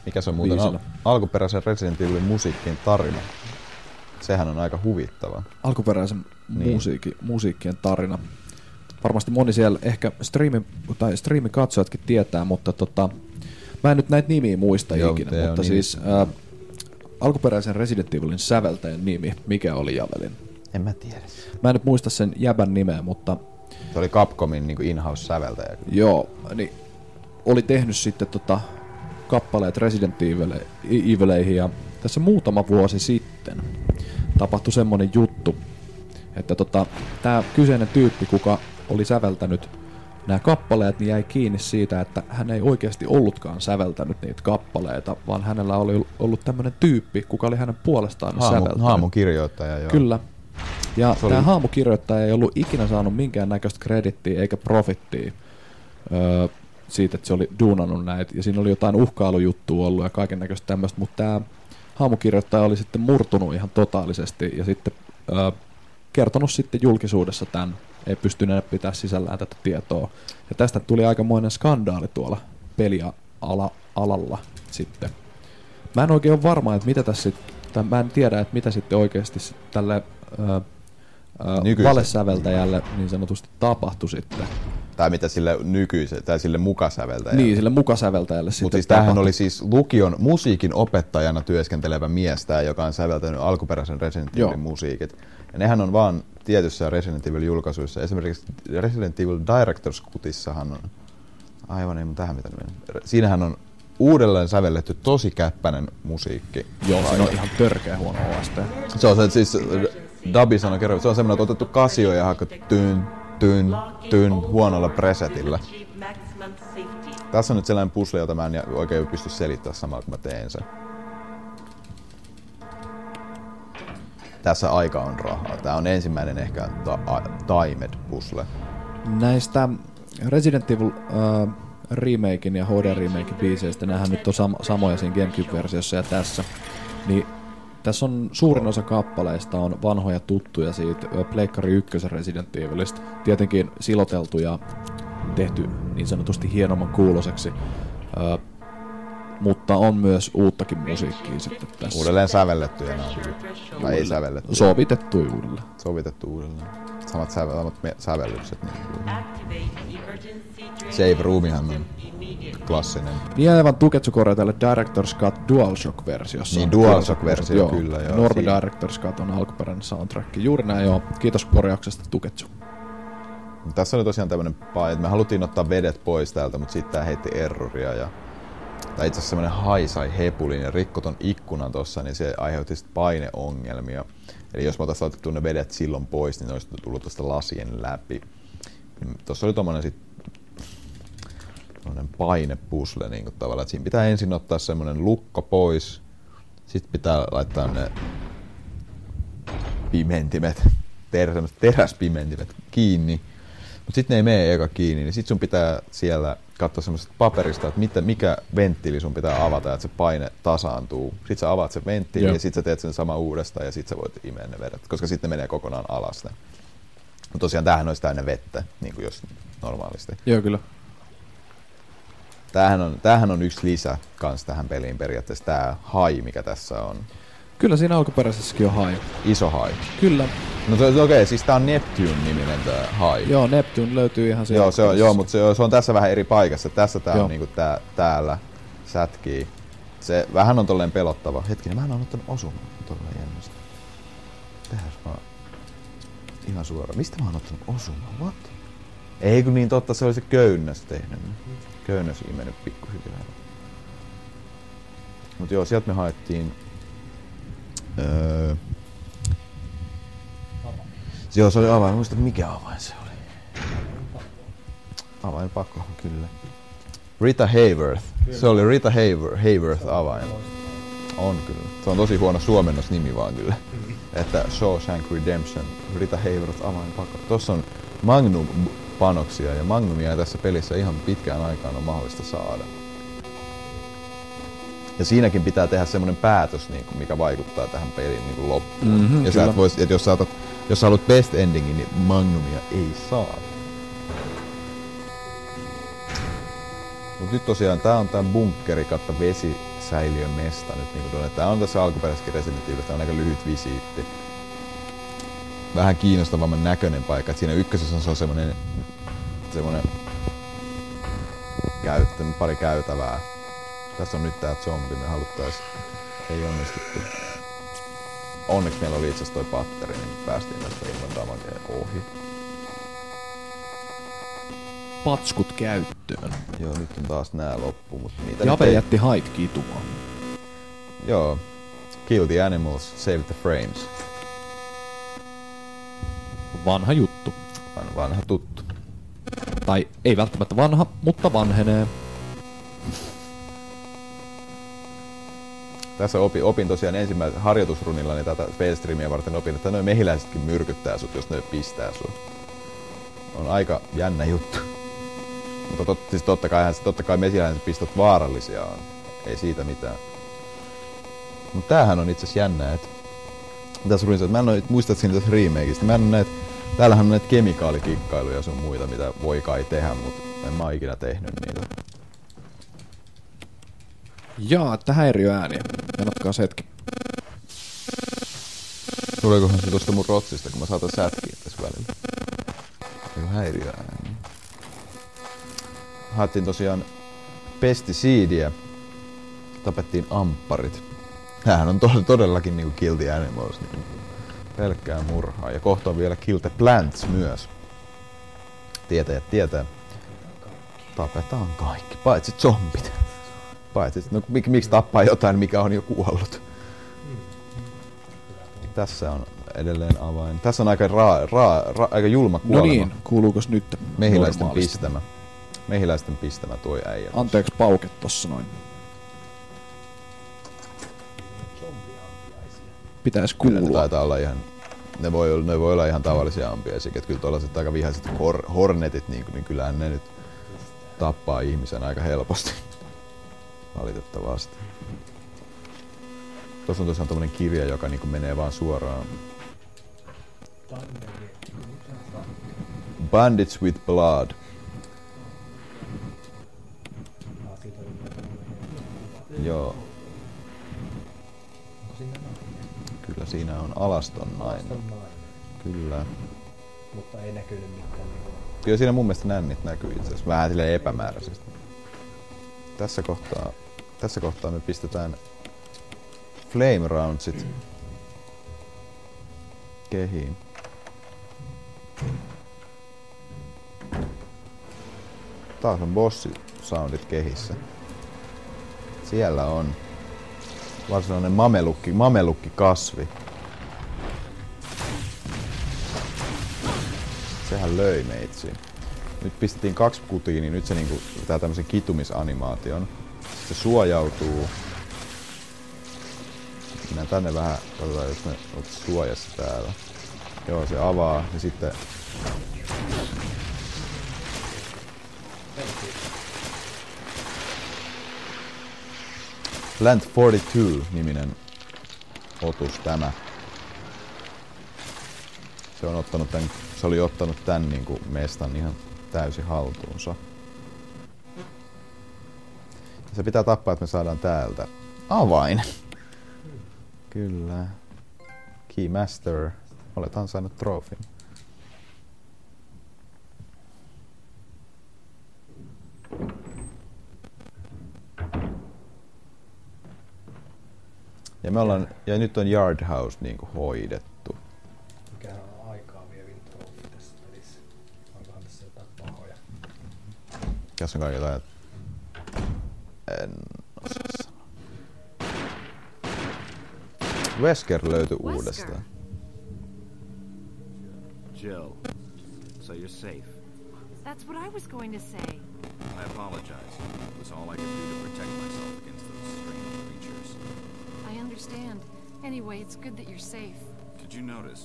Mikä se on muuten alkuperäisen Resident Evilin musiikkien tarina? Sehän on aika huvittava. Alkuperäisen musiikkien tarina. Varmasti moni siellä ehkä striimikatsojatkin tietää, mutta mä en nyt näitä nimiä muista ikinä, mutta siis alkuperäisen Resident Evilin säveltäjän nimi, mikä oli Javelin? En mä tiedä. Mä en nyt muista sen jäbän nimeä, mutta... Se oli Capcomin niin kuin in-house-säveltäjä. Joo, niin oli tehnyt sitten kappaleet Resident Evileihin ja tässä muutama vuosi sitten tapahtui semmonen juttu, että tää kyseinen tyyppi, kuka oli säveltänyt nämä kappaleet, niin jäi kiinni siitä, että hän ei oikeasti ollutkaan säveltänyt niitä kappaleita, vaan hänellä oli ollut tämmönen tyyppi, kuka oli hänen puolestaan säveltänyt. Haamukirjoittaja, joo. Kyllä. Ja tämä haamukirjoittaja ei ollut ikinä saanut minkäännäköistä kredittiä eikä profittia siitä, että se oli duunannut näitä. Ja siinä oli jotain uhkailujuttua ollut ja kaikennäköistä tämmöistä, mutta tämä haamukirjoittaja oli sitten murtunut ihan totaalisesti ja sitten kertonut sitten julkisuudessa tämän. Ei pystynyt pitää sisällään tätä tietoa. Ja tästä tuli aikamoinen skandaali tuolla pelialalla sitten. Mä en oikein ole varma, että mitä tässä sitten, mä en tiedä, että mitä sitten oikeasti tälle valesäveltäjälle niin sanotusti tapahtui sitten. Tai mitä sille tai sille mukasäveltäjälle. Niin, sille mukasäveltäjälle sitten. Mutta siis tämähän oli siis lukion musiikin opettajana työskentelevä mies, joka on säveltänyt alkuperäisen Resident Evilin musiikit. Ja nehän on vaan tietyissä Resident Evil-julkaisuissa. Esimerkiksi Resident Evil Director's Cutissahan on... Aivan ei mun tähän mitä mennä. Siinähän on uudelleen sävelletty tosi käppäinen musiikki. Joo, se on ihan törkeä huono OST. Se on se, siis Dabi sanoi kerran, se on semmoinen, että otettu kasio ja hakattu tyn huonolla presetillä. Tässä on nyt sellainen puzzle, jota mä en oikein pysty selittämään samalla, kun mä teen sen. Tässä aika on rahaa. Tää on ensimmäinen ehkä timed puzzle. Näistä Resident Evil remakein ja HD remakein biiseistä, näähän nyt on samoja siinä GameCube-versiossa ja tässä. Niin tässä on suurin osa kappaleista on vanhoja tuttuja siitä Pleikkari 1 Resident Evilistä. Tietenkin siloteltu ja tehty niin sanotusti hienomman kuuloseksi. Mutta on myös uuttakin musiikkia sitten tässä. Uudelleen sävellettyjä nämä. Tai ei sävellettyjä. Sovitettu uudelleen. Sovitettu uudelleen. Samat sävellykset. Save Roomihan on klassinen. Niin aivan Tuketsu-korja tälle Director's Cut DualShock-versiossa. Niin DualShock-versio kyllä joo. Normi Director's Cut on alkuperäinen soundtrack. Juuri näin joo. Kiitos korjauksesta Tuketsu. Tässä oli tosiaan tämmönen että me haluttiin ottaa vedet pois täältä, mutta sitten tää heitti erroria tai itse asiassa semmonen haisai hepulin ja rikko ton ikkunan tossa, niin se aiheutti sit paineongelmia. Eli jos mä otais laitettu ne vedet silloin pois, niin ne olisi tullut tuosta lasien läpi. Tuossa oli tommonen painepusle niin kuin tavallaan, että siinä pitää ensin ottaa semmonen lukko pois, sitten pitää laittaa ne pimentimet, teräspimentimet kiinni, mutta sitten ne ei mene eka kiinni, niin sitten sun pitää siellä katsoa semmoisesta paperista, että mikä venttiili sun pitää avata, että se paine tasaantuu. Sitten sä avaat sen venttiili ja sitten sä teet sen sama uudestaan ja sitten sä voit imeä ne vedet, koska sitten ne menee kokonaan alas. Mutta tosiaan tämähän olisi täynnä vettä, niin kuin jos normaalisti. Joo, kyllä. Tämähän on yksi lisä kans tähän peliin periaatteessa, tää hai, mikä tässä on. Kyllä siinä alkuperäisessäkin on hai. Iso hai. Kyllä. No okei, siis tää on Neptune-niminen tää hai. Joo, Neptune löytyy ihan siellä. Joo, mutta se on tässä vähän eri paikassa. Tässä tää on niinku täällä sätkii. Se vähän on tolleen pelottava. Hetkinen, mä en ole ottanut osumaan tolleen jännästi. Tehdään vaan ihan suoraan. Mistä mä oon ottanut osumaan? What? Ei kun niin totta, se oli se köynnös tehnyt. Köynnös imennyt pikkuhiljaa. Mut joo, sieltä me haettiin joo, se oli avain. Muista mikä avain se oli. Avain pakko, kyllä. Rita Hayworth. Kyllä. Se oli Rita Hayworth avain. On kyllä. Se on tosi huono suomennosnimi vaan kyllä. Että Shawshank Redemption, Rita Hayworth avain pakko. Tossa on Magnum-panoksia ja Magnumia tässä pelissä ihan pitkään aikaan on mahdollista saada. Ja siinäkin pitää tehdä semmoinen päätös, mikä vaikuttaa tähän pelin loppuun. Ja sä et vois, että jos sä haluat best endingin, niin Magnumia ei saa. Mut nyt tosiaan tää on tää bunkkeri katta vesisäiliön mesta nyt niinku tuonne. Tää on tässä alkuperäisessäkin Resident Evil, tää on aika lyhyt visiitti. Vähän kiinnostavamman näköinen paikka, et siinä ykkösessä se on semmonen pari käytävää. Tässä on nyt tää zombi, me haluttais, ei onnistuttu. Onneksi meillä oli itse asiassa toi patteri, niin päästiin tästä ilman damagea ohi. Patskut käyttöön. Joo, nyt on taas nää loppu, mutta niitä Jave jätti hait kitumaan. Joo. Kill the animals, save the frames. Vanha juttu. Vanha tuttu. Tai ei välttämättä vanha, mutta vanhenee. Tässä opin tosiaan ensimmäisen harjoitusrunilla, niin tätä failstreamia varten opin, että noi mehiläisetkin myrkyttää sut, jos ne pistää sut. On aika jännä juttu. Mutta siis totta kai mehiläiset pistot vaarallisia on. Ei siitä mitään. Mutta tämähän on itse asiassa jännä, että tässä runissa, että mä en oo, muistat siinä tässä remakeista, mä en oo näitä, täällähän on näitä kemikaalikikkailuja ja sun muita, mitä voi kai tehdä, mutta en mä oo ikinä tehnyt niitä. Jaa, että häiriöääniä. Janotkaa hetki. Tuleekohan se tosta mun rotsista, kun mä saatan sätkiä tässä välillä. Eikö häiriöääniä? Haettiin tosiaan pesticidia. Tapettiin ampparit. Tämähän on todellakin niinku Kill the Animals. Niinku pelkkää murhaa. Ja kohta on vielä Kill the Plants myös. Tietäjät tietää. Tapetaan kaikki, paitsi zombit. Paitsi, no miksi tappaa jotain, mikä on jo kuollut? Tässä on edelleen avain. Tässä on aika aika julma kuolema. No niin, kuuluukos nyt Mehiläisten pistämä toi äijä. Anteeksi pauke tossa noin. Pitäis kuulua. Kyllä ne taitaa olla ihan... Ne voi olla ihan tavallisia ampiaisia. Kyllä tuollaiset aika vihaiset hornetit, niin kyllähän ne nyt tappaa ihmisen aika helposti. Valitettavasti. Tuossa on tosiaan tommonen kirja, joka niinku menee vaan suoraan. Bandits with Blood. Joo. Kyllä siinä on alaston nainen. Kyllä. Mutta ei näkynyt mitään. Kyllä siinä mun mielestä nännit näkyy itse asiassa. Vähän silleen epämääräisesti. Tässä kohtaa me pistetään flame roundsit kehiin. Taas on bossi-soundit kehissä. Siellä on varsinainen mamelukki kasvi. vähän löi meitsi. Nyt pistettiin 2 kutia, niin nyt se niinku tää tämmösen kitumisanimaation. Se suojautuu. Mennään tänne vähän, katsotaan jos me oltais suojassa täällä. Joo, se avaa ja sitten... Plant 42-niminen otus tämä. Se oli ottanut tän niinku mestan ihan täysin haltuunsa. Se pitää tappaa, että me saadaan täältä avain. Kyllä. Keymaster. Olet ansainnut trofin. Ja nyt on Yard House niinku hoidettu. Mikähän on aikaa vievin trofi tässä pelissä? Onkohan tässä jotain pahoja? Tässä on kaikilla jotain. En osaa sanoa. Wesker löytyi uudestaan. Jill, so you're safe. That's what I was going to say. I apologize. It was all I could do to protect myself against those strange creatures. I understand. Anyway, it's good that you're safe. Did you notice?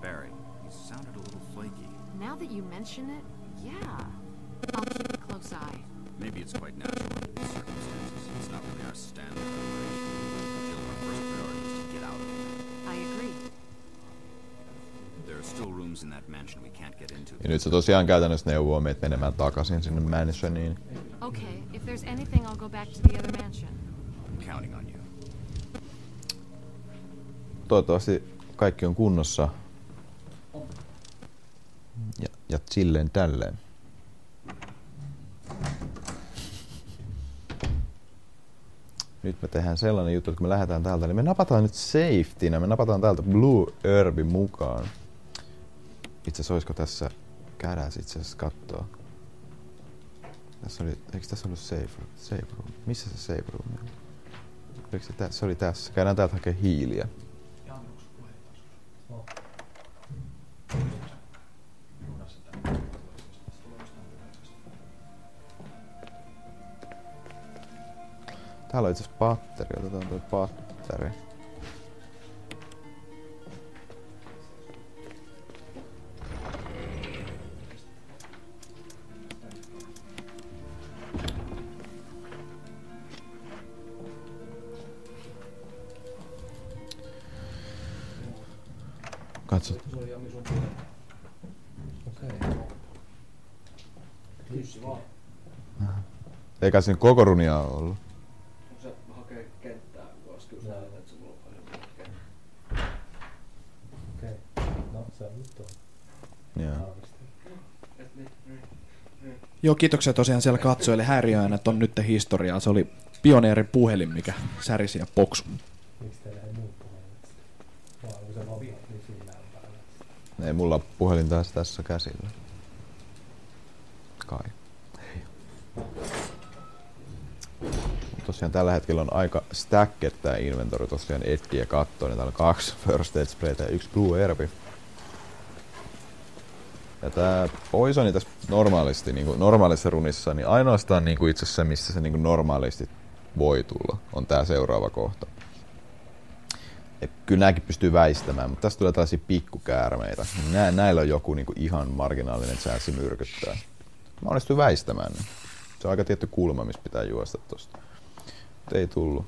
Barry, he sounded a little flaky. Now that you mention it, yeah. I'll keep a close eye. Maybe it's quite natural under these circumstances. It's not really our standard operation. Jill, our first priority is to get out of here. I agree. There are still rooms in that mansion we can't get into. Ja nyt se tosiaan käytännössä neuvoo meitä menemään takaisin sinne mansioniin. Okay, if there's anything, I'll go back to the other mansion. I'm counting on you. Toivottavasti kaikki on kunnossa. Ja silleen tälleen. Nyt me tehdään sellainen juttu, että kun me lähdetään täältä, niin me napataan nyt safetynä. Me napataan täältä Blue Herbin mukaan. Itse asiassa olisiko tässä kädäs itse asiassa kattoo. Tässä oli, eikö tässä ollut save room? Missä se save room on? Oliko se oli tässä. Käydään täältä hakemaan hiiliä. Täällä on itse asiassa patteri. Otetaan toi patteri. Katso. Eikä siinä koko runia ole ollut. Se hakee kenttää, kun äsken sanoit, että se mulla on paljon kenttää. Okei. No, se on nyt tuo. Joo. Joo, kiitoksia tosiaan siellä katsojille. Häiriöäänet on nyt historiaa. Se oli pioneerin puhelin, mikä särisi ja poksu. Miksi teillä ei muut puhelimet? Vai onko se vaan niin sillä päällä? Ei mulla puhelin taas tässä käsillä. Kai. Tosiaan tällä hetkellä on aika stacked tää inventori tosiaan etsiä kattoo, niin täällä on 2 First Aid Sprayta ja 1 Blue Herb. Ja tää Poisoni tässä normaalisti, niinku normaalissa runissa, niin ainoastaan niinku itse asiassa missä se niinku normaalisti voi tulla, on tää seuraava kohta. Et kyllä nääkin pystyy väistämään, mutta tässä tulee tällaisia pikkukäärmeitä. Näillä on joku niinku ihan marginaalinen chanssi myrkyttää. Mä onnistuin väistämään ne. Se on aika tietty kulma, missä pitää juosta tosta. Mut ei tullut.